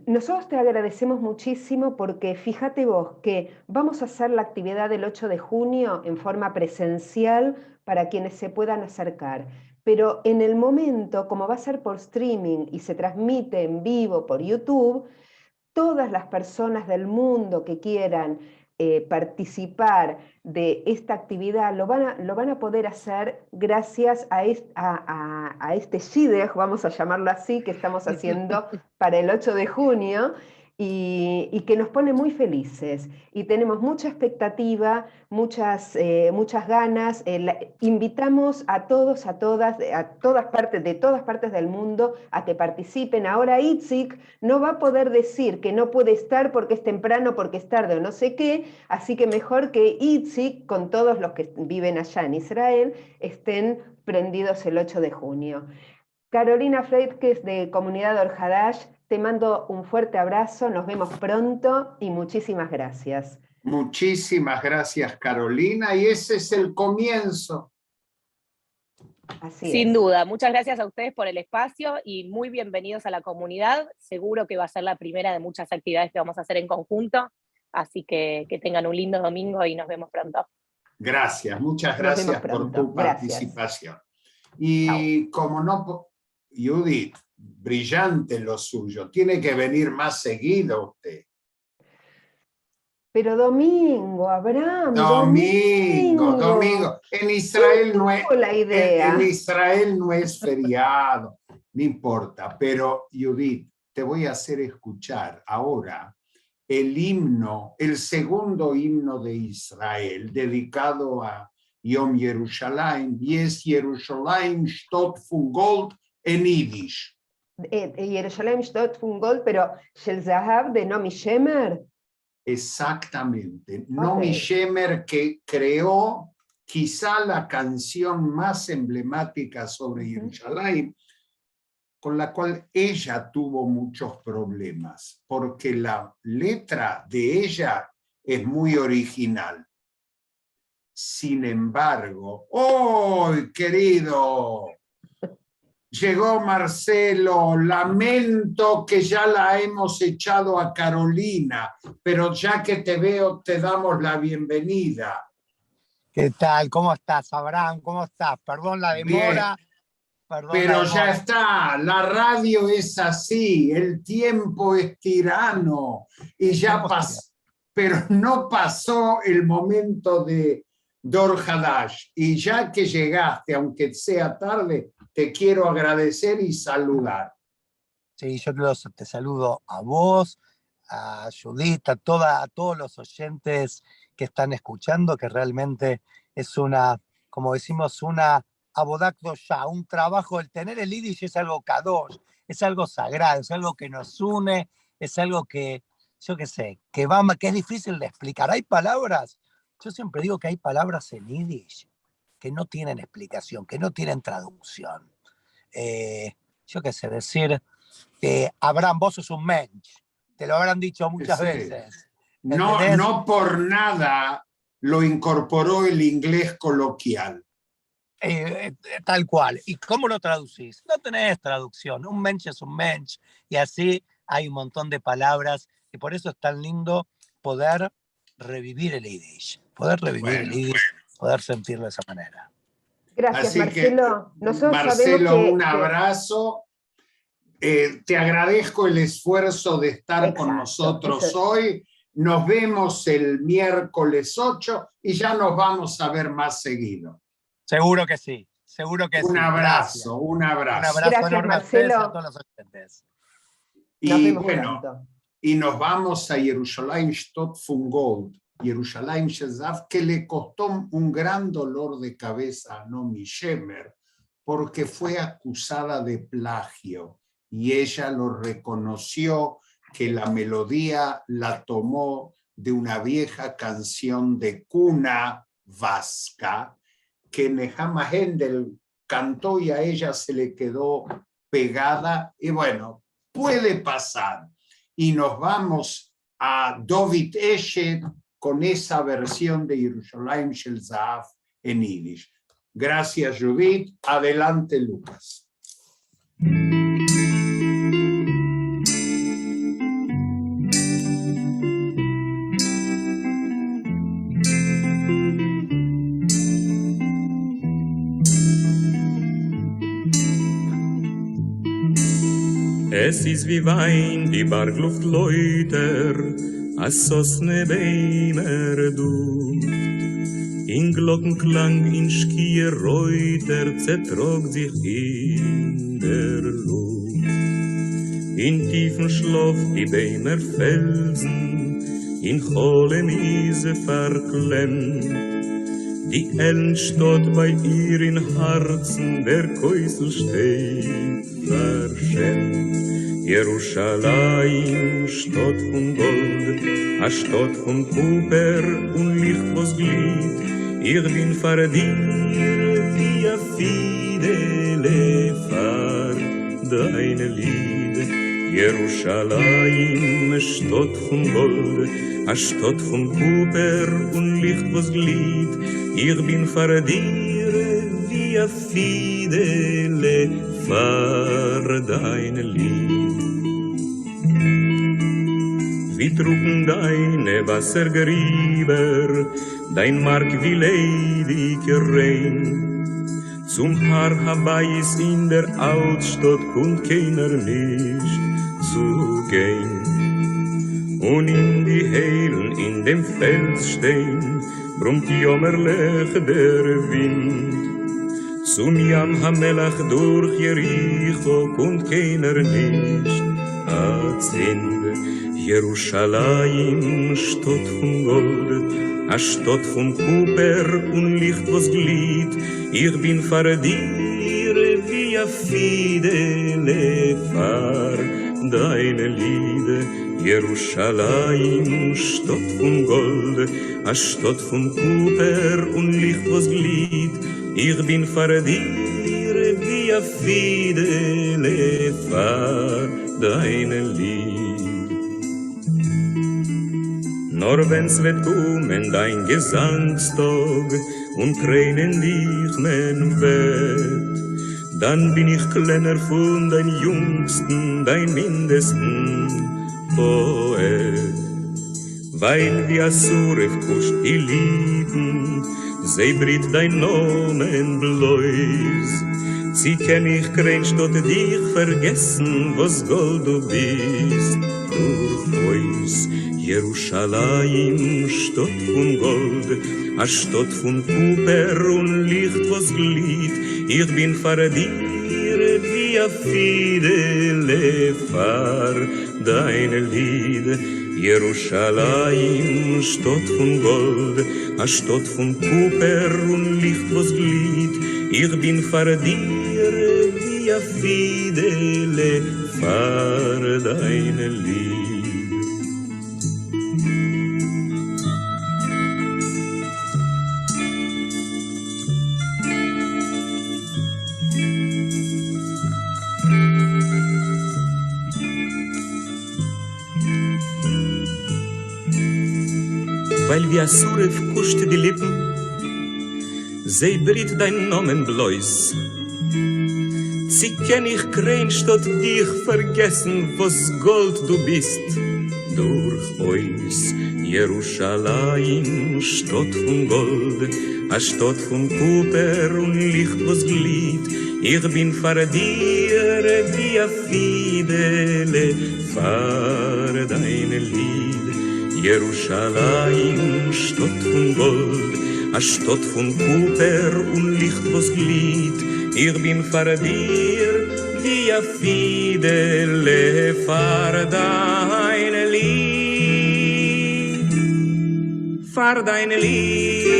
nosotros te agradecemos muchísimo porque fíjate vos que vamos a hacer la actividad del 8 de junio en forma presencial para quienes se puedan acercar. Pero en el momento, como va a ser por streaming y se transmite en vivo por YouTube, todas las personas del mundo que quieran participar de esta actividad lo van a poder hacer gracias a este shidduch, vamos a llamarlo así, que estamos haciendo para el 8 de junio y que nos pone muy felices. Y tenemos mucha expectativa, muchas ganas. Invitamos a todos, a todas, de todas partes del mundo a que participen. Ahora Itzik no va a poder decir que no puede estar porque es temprano, porque es tarde o no sé qué, así que mejor que Itzik, con todos los que viven allá en Israel, estén prendidos el 8 de junio. Carolina Freidkes de Comunidad Dor Hadash, te mando un fuerte abrazo, nos vemos pronto y muchísimas gracias. Muchísimas gracias, Carolina, y ese es el comienzo. Así Sin es. duda, muchas gracias a ustedes por el espacio y muy bienvenidos a la comunidad. Seguro que va a ser la primera de muchas actividades que vamos a hacer en conjunto. Así que tengan un lindo domingo y nos vemos pronto. Gracias, muchas Nos vemos gracias por pronto. tu Gracias. participación. Y como no, Judith, brillante lo suyo, tiene que venir más seguido usted. Pero domingo, Abraham. Domingo. En Israel no es, la idea. en Israel no es feriado, no importa. Pero Judith, te voy a hacer escuchar ahora el himno, el segundo himno de Israel, dedicado a Yom Yerushalayim, y es Yerushalayim Shtot von Gold en Yiddish. Yerushalayim Shtot von Gold, pero Shel Zahav de Nomi Shemer. Exactamente. Nomi Shemer, que creó quizá la canción más emblemática sobre Jerusalén, con la cual ella tuvo muchos problemas, porque la letra de ella es muy original. Sin embargo, ¡oh, querido! Llegó Marcelo, lamento que ya la hemos echado a Carolina, pero ya que te veo, te damos la bienvenida. ¿Qué tal? ¿Cómo estás, Abraham? ¿Cómo estás? Perdón la demora. Pero ya está, la radio es así, el tiempo es tirano y ya pasó, pero no pasó el momento de Dor Hadash. Y ya que llegaste, aunque sea tarde, te quiero agradecer y saludar. Sí, yo te saludo a vos, a Judith, a todos los oyentes que están escuchando, que realmente es una, como decimos, una Avodat Kedoshá, un trabajo. El tener el Yiddish es algo kadosh, es algo sagrado, es algo que nos une, es algo que, yo qué sé, que es difícil de explicar. Hay palabras, yo siempre digo que hay palabras en Yiddish que no tienen explicación, que no tienen traducción. Yo qué sé, decir, Abraham, vos sos un mensch, te lo habrán dicho muchas veces. No por nada lo incorporó el inglés coloquial. Tal cual. ¿Y cómo lo traducís? No tenés traducción. Un mensch es un mensch. Y así hay un montón de palabras. Y por eso es tan lindo poder revivir el Yiddish. Poder revivir el Yiddish, poder sentirlo de esa manera. Gracias, así Marcelo. Nosotros Marcelo, un abrazo. Te agradezco el esfuerzo de estar con nosotros hoy. Nos vemos el miércoles 8 y ya nos vamos a ver más seguido. Seguro que sí, seguro que sí. Un abrazo. Un abrazo gracias, enorme Marcelo. a todos los oyentes. Y bueno, y nos vamos a Yerushalayim Shtot von Gold, Yerushalayim Shezav, que le costó un gran dolor de cabeza a Nomi Shemer, porque fue acusada de plagio y ella lo reconoció, que la melodía la tomó de una vieja canción de cuna vasca que Nehama Hendel cantó y a ella se le quedó pegada. Y bueno, puede pasar. Y nos vamos a David Eshet con esa versión de Yerushalayim Shel Zahav en Yiddish. Gracias, Judith. Adelante, Lucas. Es ist wie Wein, die Bergluft läuter, a Sosne Beimer Duft. In Glockenklang, in Schkier Reuter, zertrogt sich in der Luft. In tiefen Schlaf die Beimer Felsen, in Cholem Ise verklemmt. Die Ellen stot bei ihr in Herzen, der Käusel steht verschämt. Jerusalem, Stott von Gold, a Stott von Kuper und Licht, was glüht. Ich bin vor dir wie a Fidele vor deine Lied. Jerusalem, Stott von Gold, a Stott von Kuper und Licht, was glüht. Ich bin vor dir wie a Fidele vor deine Lied. wie trugen deine Wassergräber, dein Mark wie leidige Rein. Zum Haar Habais in der Altstadt kommt keiner nicht zu gehen. Und in die Heilen in dem Fels stehen, brummt jammerlich der Wind. Zum Yam Hamelach durch Jericho kommt keiner nicht Azind. Jerusalem, Stadt von Gold, a Stadt von Kuper und Licht, was glied. Ich bin vor dir wie a Fidele, fahr deine Lieder. Jerusalem, Stadt von Gold, a Stadt von Kuper und Licht, was glied. Ich bin vor dir wie a Fidele, fahr deine Lieder. Nur wenn's wird kommen dein Gesangstag und Tränen dich mein Bett, dann bin ich kleiner von dein Jüngsten, dein Mindesten Poet. Weil wie Assuref kuscht die Lieben, sie britt dein Nomen bloß. Sie kenn ich kein Stott dich vergessen, was Gold du bist, durch uns. Jerusalem, Stadt von Gold, a Stadt von Kuper und Licht, was glied. Ich bin vor dir wie a Fidele, fahr deine Lieder. Jerusalem, Stadt von Gold, a Stadt von Kuper und Licht, was glied. Ich bin vor dir wie a Fidele, fahr deine Lieder. Weil wie Assuref kuscht die Lippen, sie britt dein Nomen bloß. Sie kenn ich kein Stott dich vergessen, was Gold du bist, durch uns. Jerusalem, Stadt von Gold, a Stadt von Kuper und Licht, was glied. Ich bin vor dir wie a Fidele, fahr deine Lied. Jerusalem, Stadt von Gold, a Stadt von Kuper und Licht, was glied. Ich bin vor dir wie a Fidele, fahr deine Lied, fahr deine Lied.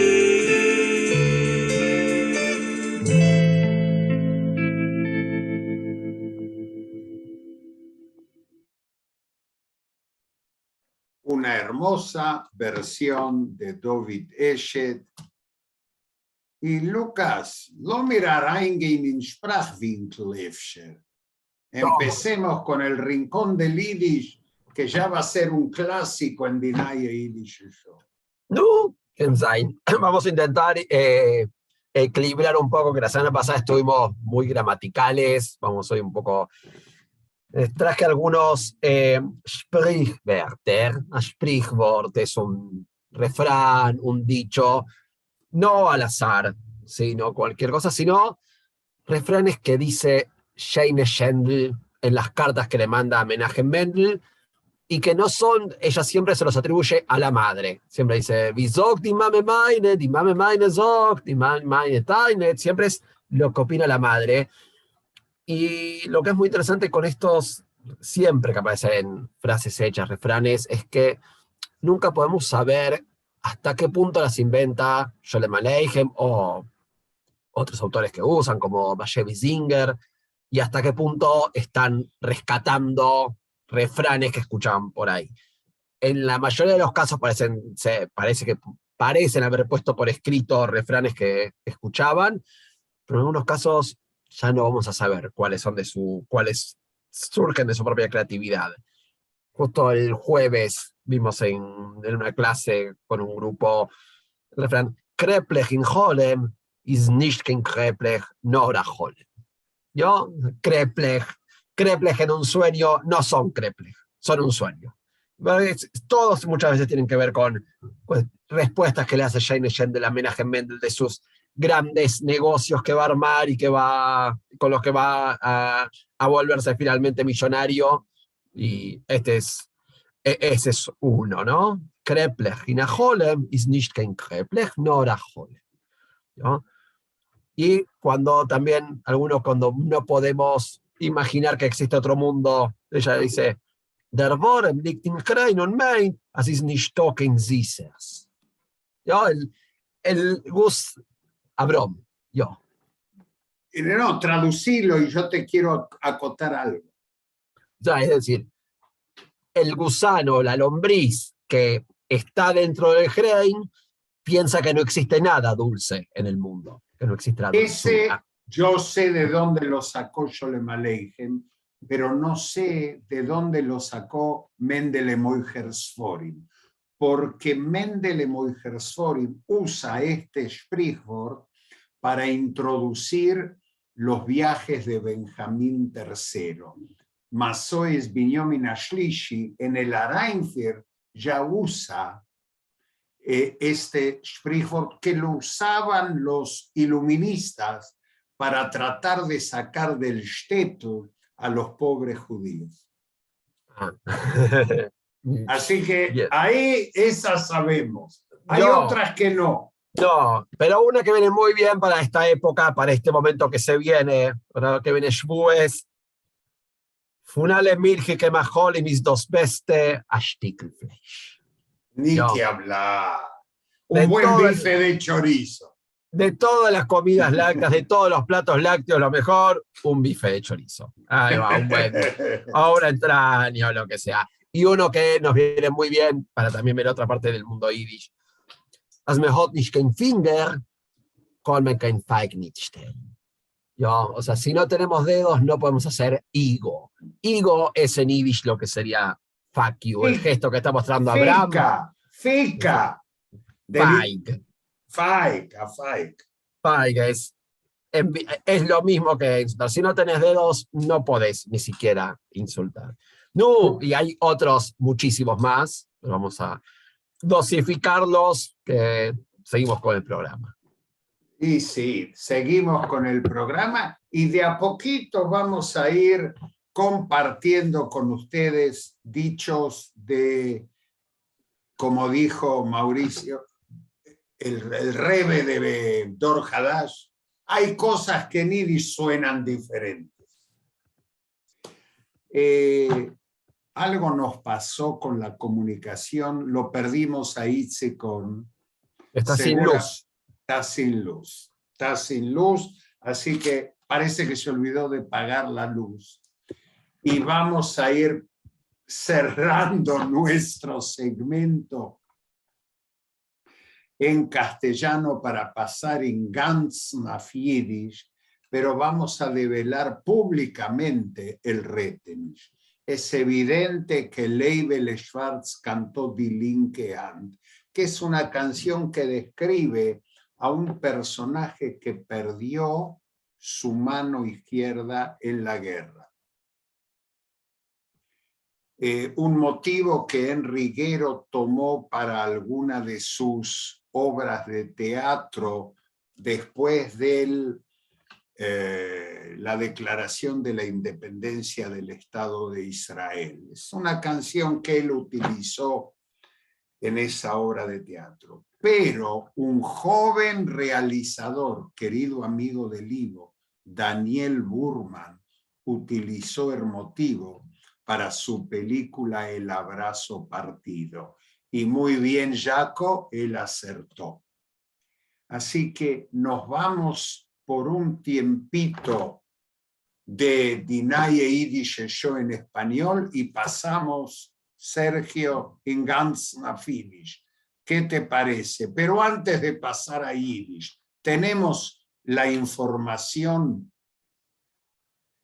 Una hermosa versión de David Eshet. Y Lucas, lo mirar eingehen in Sprachwinkel efscher. Empecemos con el rincón del Yiddish, que ya va a ser un clásico en Dinaya Yiddish Show. No, vamos a intentar equilibrar un poco, que la semana pasada estuvimos muy gramaticales, vamos hoy un poco... traje algunos Sprichwörter. Un Sprichwort es un refrán, un dicho, no al azar, sino cualquier cosa, sino refranes que dice Sheine Schendl en las cartas que le manda a Menachem Mendel, y que no son, ella siempre se los atribuye a la madre. Siempre dice, wie sagt die Mame meine sagt, die Mame meine deine, siempre es lo que opina la madre. Y lo que es muy interesante con estos, siempre que aparecen frases hechas, refranes, es que nunca podemos saber hasta qué punto las inventa Sholem Aleichem o otros autores que usan, como Bashevis Singer, y hasta qué punto están rescatando refranes que escuchaban por ahí. En la mayoría de los casos parecen haber puesto por escrito refranes que escuchaban, pero en algunos casos ya no vamos a saber cuáles surgen de su propia creatividad. Justo el jueves vimos en una clase con un grupo el refrán, Kreplech in Holem is nicht kein Kreplech, nor a Holem. ¿Yo? Kreplech en un sueño no son Kreplech, son un sueño. Todos muchas veces tienen que ver con pues, respuestas que le hace Shane Schendel a Menachem Mendel de sus grandes negocios que va a armar y con los que va a volverse finalmente millonario. Y ese es uno, ¿no? Kreplech in a Holem ist nicht kein Kreplech, nor a Holem, ¿no? Y cuando no podemos imaginar que existe otro mundo, ella dice, Der Worm liegt in Krein und Main, es ist nicht token Sisers. ¿No? El Gus Abrom, yo. No, traducilo y yo te quiero acotar algo. Ya, es decir, el gusano, la lombriz que está dentro del Krein, piensa que no existe nada dulce en el mundo, que no existe la dulzura. Yo sé de dónde lo sacó Sholem Aleichem, pero no sé de dónde lo sacó Mendele Moijer-Sforim, porque Mendele Moijer-Sforim usa este Sprichwort para introducir los viajes de Benjamín III. Masoes Binyomin Ashlishi en el Arainfir ya usa este Sprichwort que lo usaban los iluministas para tratar de sacar del shtetl a los pobres judíos. Así que ahí esas sabemos. Hay otras que no. No, pero una que viene muy bien para esta época, para este momento que se viene, para que viene Shvues, Funale Milchi que Mahol y mis dos beste a Stickelfleisch. Ni que hablar. Un buen bife de chorizo. De todas las comidas lácteas, de todos los platos lácteos, lo mejor, un bife de chorizo. Ahí va, un buen, ahora entraña o lo que sea. Y uno que nos viene muy bien para también ver otra parte del mundo yiddish. Als me hat nicht kein Finger, kann man kein Feig nicht stellen. O sea, si no tenemos dedos, no podemos hacer higo. Higo es en yiddish lo que sería fuck you, el gesto que está mostrando Abraham. Fica. Feig. Feig es lo mismo que insultar. Si no tenés dedos, no podés ni siquiera insultar. No, y hay otros muchísimos más, pero vamos a dosificarlos, que seguimos con el programa. Y sí, seguimos con el programa y de a poquito vamos a ir compartiendo con ustedes dichos de, como dijo Mauricio, el rebe de Dor Hadash, hay cosas que en yiddish suenan diferentes. Algo nos pasó con la comunicación, lo perdimos a Itze con... Está sin luz. Está sin luz, así que parece que se olvidó de pagar la luz. Y vamos a ir cerrando nuestro segmento en castellano para pasar en ganz nach Yiddish, pero vamos a develar públicamente el Retenish. Es evidente que Leibel Schwartz cantó Die linke Hand, que es una canción que describe a un personaje que perdió su mano izquierda en la guerra. Un motivo que Enriguero tomó para alguna de sus obras de teatro después de la declaración de la independencia del Estado de Israel. Es una canción que él utilizó en esa obra de teatro. Pero un joven realizador, querido amigo del Ivo, Daniel Burman, utilizó el motivo para su película El abrazo partido. Y muy bien, Jaco, él acertó. Así que nos vamos por un tiempito de Dinaye Yiddish Show en español y pasamos, Sergio, en ganz nach Yiddish. ¿Qué te parece? Pero antes de pasar a Yiddish, tenemos la información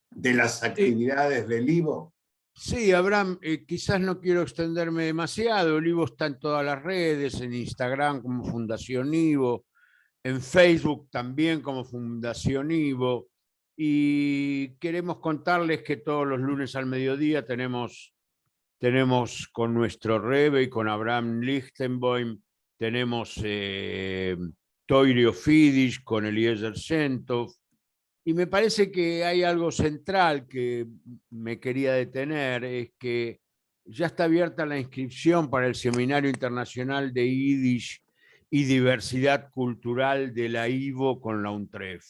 de las actividades del Ivo. Sí, Abraham, quizás no quiero extenderme demasiado. El Ivo está en todas las redes, en Instagram como Fundación Ivo, en Facebook también como Fundación Ivo. Y queremos contarles que todos los lunes al mediodía tenemos tenemos con nuestro Rebbe y con Abraham Lichtenboim, tenemos Toire of Yiddish con Eliezer Shentov, y me parece que hay algo central que me quería detener, es que ya está abierta la inscripción para el Seminario Internacional de Yiddish y Diversidad Cultural de la IVO con la UNTREF.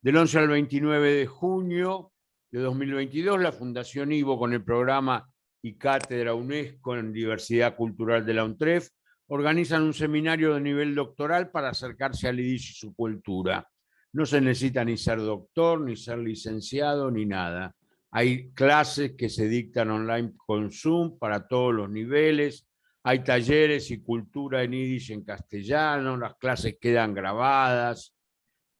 Del 11 al 29 de junio de 2022, la Fundación IVO con el programa y Cátedra UNESCO en Diversidad Cultural de la UNTREF organizan un seminario de nivel doctoral para acercarse al Yiddish y su cultura. No se necesita ni ser doctor, ni ser licenciado, ni nada. Hay clases que se dictan online con Zoom para todos los niveles. Hay talleres y cultura en Yiddish en castellano. Las clases quedan grabadas.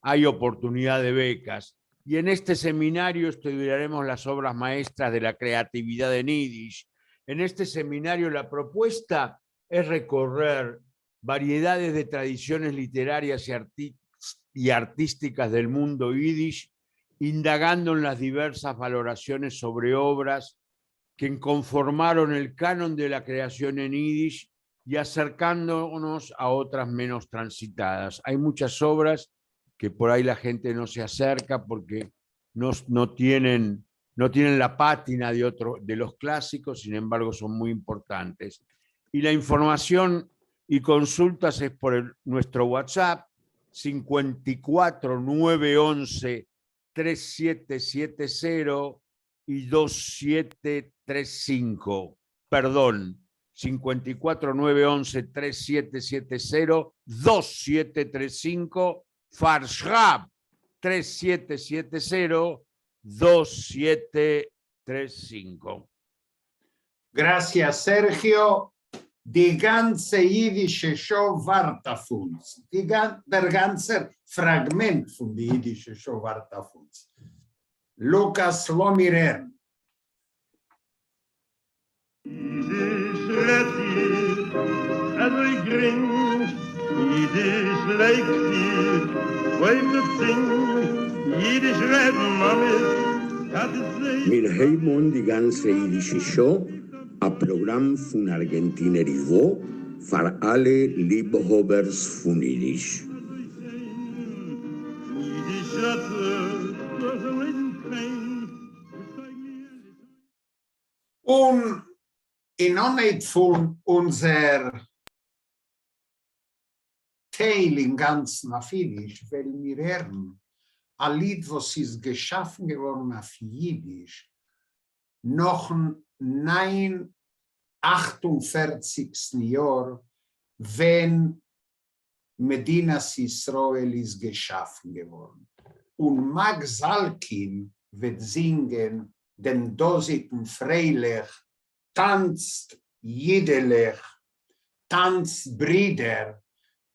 Hay oportunidad de becas. Y en este seminario estudiaremos las obras maestras de la creatividad en Yiddish. En este seminario la propuesta es recorrer variedades de tradiciones literarias y artísticas del mundo Yiddish, indagando en las diversas valoraciones sobre obras que conformaron el canon de la creación en Yiddish y acercándonos a otras menos transitadas. Hay muchas obras que por ahí la gente no se acerca porque no tienen la pátina de los clásicos, sin embargo son muy importantes. Y la información y consultas es por nuestro WhatsApp, 54 911 3770 y 2735. Perdón, 54 911 3770 2735. Farshab 3770 2735. Gracias, Sergio. Die ganze jiddische Show wart auf uns. Der ganze Fragment von der jiddische Show wart auf uns. Lukas Lomiren. Wir haben die ganze jiddische Show, ein Programm von Argentiner Ivo für alle Liebhabers von Yiddish. Und in Onheit von unser Teil im Ganzen auf Yiddish, weil wir hören, ein Lied, was ist geschaffen geworden auf Yiddish, noch 48. Jahr, wenn Medinas Israel ist geschaffen geworden. Und Max Zalkin wird singen, den dosigen Freilich, tanzt Jiddelech, tanzt Brüder,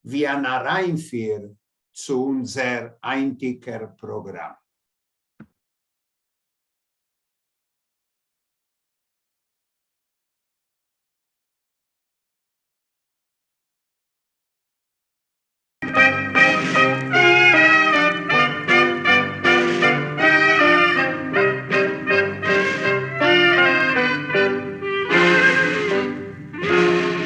wie ein Reinführ zu unser einziger Programm.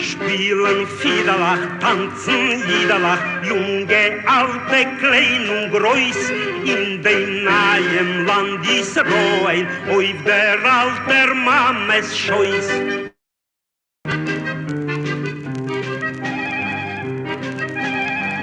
Spielen Fiederlach, tanzen Jiederlach, junge, alte, klein und groß, in dem nahen Land Israel, auf der alter Mammes Scheuß.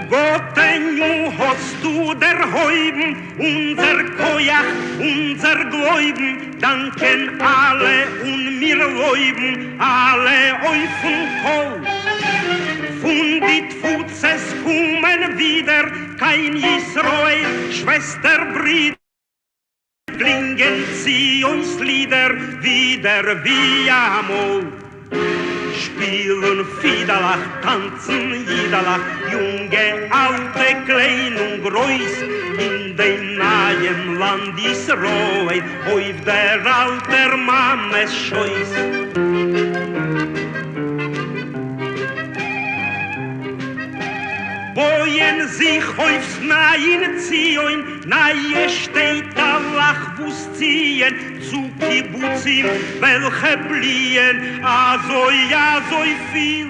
Gottenu hast du der Heuben, unser Kojach, unser Gläuben, danken alle und mir läuben, alle auf und Kohl. Von dit Futzes kommen wieder kein Israel, Schwester, Brüder, klingen sie uns Lieder wieder wie amol. Spielen Fiederlach, tanzen Jiederlach, junge, alte, klein und groß, in dem nahen Land Israel, auf der alter Mammes Scheuß. Bojen sich aufs nahen Zion, nahe steht der Lach Bus ziehen zu Kibbutzim, welche bliehen so viel.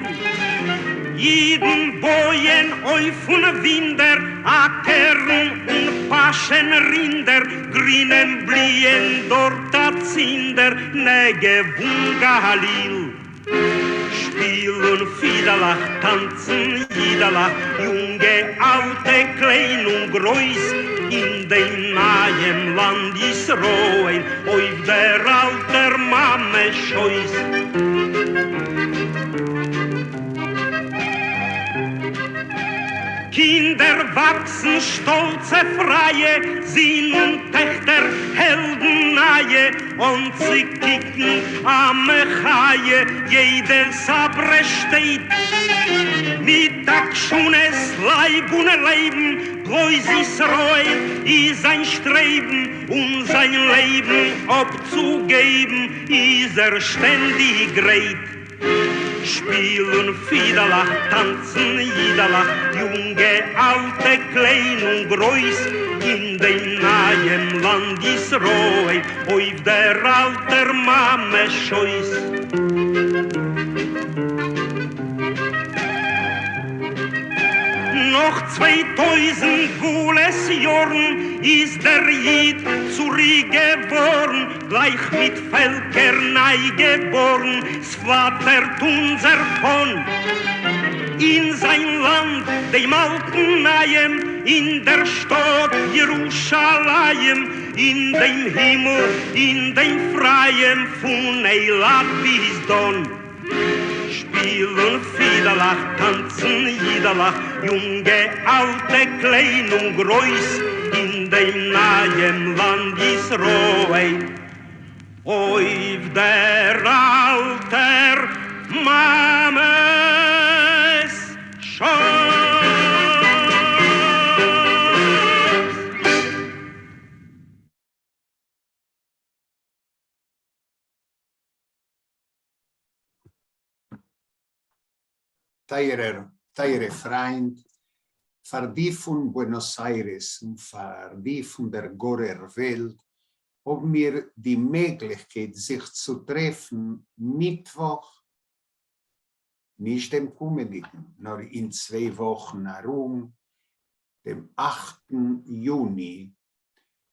Jeden Bojen auf und Winder, Ackern und Paschen Rinder, grünen bliehen dort a Zinder, Negev und Galil. Spielen Fiederlach, tanzen Jiederlach, junge, alte, klein und groß, in dem nahen Land Israel, auf der alter Mame Scheuß. Kinder wachsen stolze Freie, Sinn und Töchter Heldennaie, und sie kicken am Chaie, jeder Sabre steht. Mittag schon es Leib und Leben, bloß Israel ist ein Streben, und sein Leben abzugeben, ist ständig gerät. Spielen Fiederlach, tanzen Jiederlach, junge, alte, klein und groß, in dem nahen Land Israel, auf der alter Mame Scheuß. Noch 2000 gules Jahren ist der Jid zurückgeboren, gleich mit Völkern neigeboren, s'flattert unser von. In sein Land, dem alten Naim, in der Stadt Jerusalem, in dem Himmel, in dem Freien, von Eilat bis Don. Spielen Fiederlach, tanzen Jiederlach, junge, alte, klein und groß, in dem nahen Land Israel. Auf der alter Mames Scheuß. Teure Freund, für die von Buenos Aires und für die von der Gorer Welt, haben wir die Möglichkeit, sich zu treffen, Mittwoch, nicht dem kommenden, nur in 2 Wochen herum, dem 8. Juni,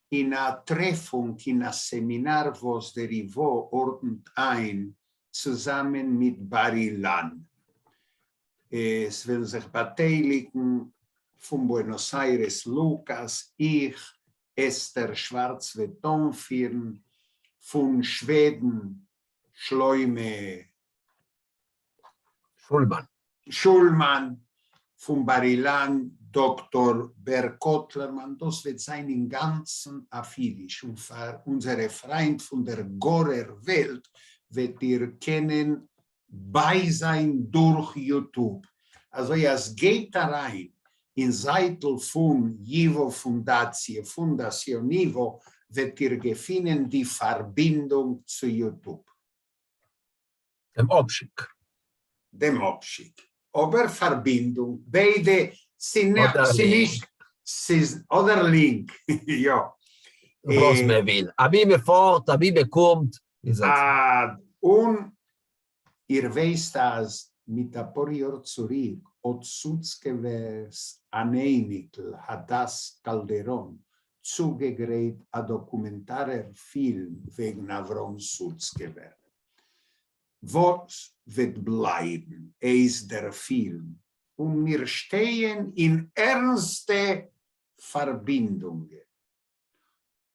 in einer Treffung, in einem Seminar, was der Ivo ordnet ein, zusammen mit Bar-Ilan. Es will sich beteiligen von Buenos Aires Lukas, ich, Esther Schwarz-Wetonfirn, von Schweden Schleume Schulmann, von Bar-Ilan Dr. Berkotlermann. Das wird sein im ganzen Afidisch. Und für unsere Freund von der Gorer Welt wird ihr kennen, bei sein durch YouTube. Also es geht da rein in Seite von Ivo Fundación Ivo, wird ihr finden die Verbindung zu YouTube. Dem Abschick. Aber Verbindung, beide sind nicht, oder Link, ja. Was man will. Wie man fährt, wie man kommt. Und ihr wisst, dass mit ein paar Jahren zurück, Otsutzkewers Aneinikl Hadas Calderón zugegräht ein dokumentarer Film wegen Avrom Sutzkever. Was wird bleiben, ist der Film. Und wir stehen in ernste Verbindungen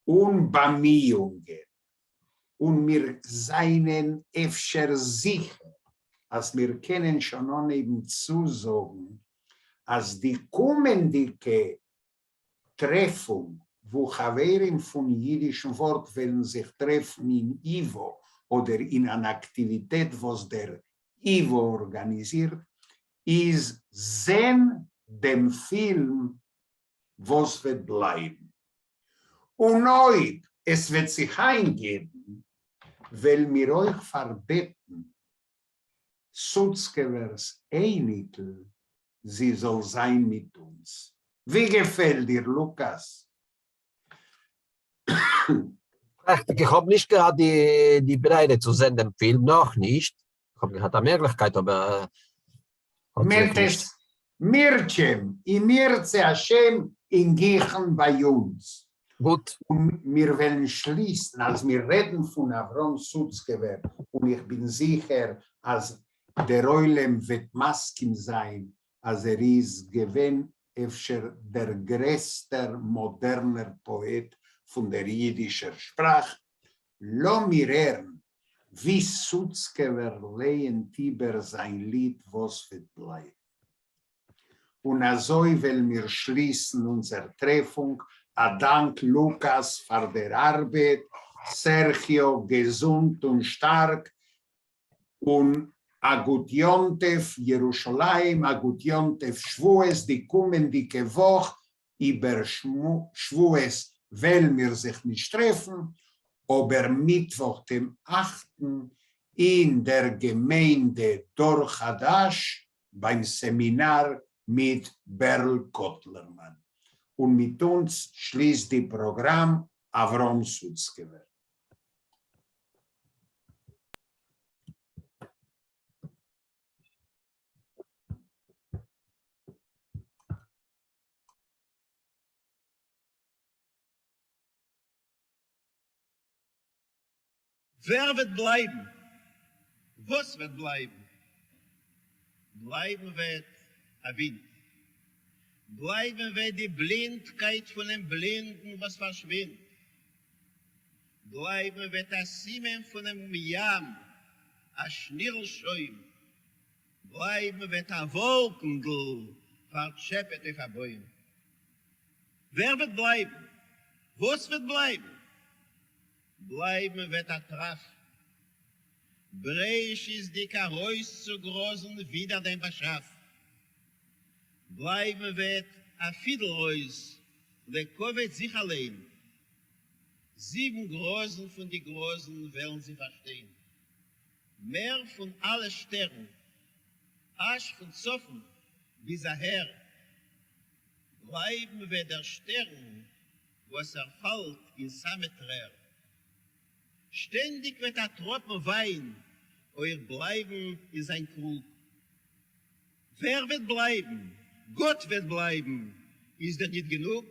und Bemühungen. Und wir seien öfter sicher, als wir können schon noch nebenzu sagen, als die kommende Treffung, wo Chaverim von jüdischen Wort werden sich treffen in Ivo oder in einer Aktivität, was der Ivo organisiert, ist sehen dem Film, was wird bleiben. Und heute, es wird sich eingeben, weil wir euch verbeten, Sutzkewers Einitel, sie soll sein mit uns. Wie gefällt dir, Lukas? Ich habe nicht gerade die Bereite zu senden, Film noch nicht. Ich habe gerade die Möglichkeit, aber... Mertes, Mirchem, in Mirze Hashem, in Gichen bei uns. Gut. Und wir wollen schließen, als wir reden von Avrom Sutzkever, und ich bin sicher, als der Oilem wird Maskim sein, als ist gewesen, der größte moderner Poet von der jüdischen Sprache. Lo mirern, wie Sutzkever lehnt über sein Lied, was wird bleiben. Und also wollen wir schließen unsere Treffung. Dank Lukas für die Arbeit, Sergio gesund und stark und Agut Yontef Jerusalem, Agut Yontef Schwues, die kommende Woche über Schwues wollen wir sich nicht treffen, aber Mittwoch, dem 8. in der Gemeinde Dor Hadash beim Seminar mit Berl Kotlermann. Und mit uns schließt das Programm Avrom Sutzkever. Wer wird bleiben? Was wird bleiben? Bleiben wird ein Wind. Bleiben wird die Blindheit von dem Blinden, was verschwindet. Bleiben wird das Siemen von dem Jam, ein Schnirrschäum. Bleiben wird ein Wolkendl, verscheppet auf ein Bäum. Wer wird bleiben? Was wird bleiben? Bleiben wird ein Traff. Breisch ist die Karois zu großen wieder dem Beschaff. Bleiben wird ein Fiedelreus, der Kovet sich allein. 7 Großen von den Großen werden sie verstehen. Mehr von allen Sternen, Asch von Zoffen bis daher. Bleiben wird der Stern, was fällt in Sameträr. Ständig wird ein Tropfen Wein, euer Bleiben ist ein Krug. Wer wird bleiben? Gott wird bleiben. Ist das nicht genug?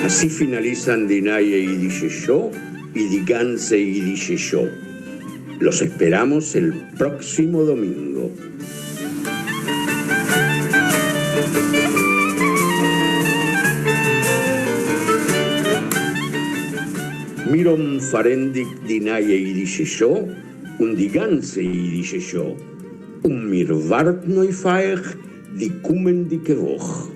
Así finalizan Dinaye Yiddish Show y Die ganze Yiddish Show. Los esperamos el próximo domingo. Miron Farendik Dinaye Yiddish Show und Die ganze Yiddish Show. Und mir warten euch die kommende Woche.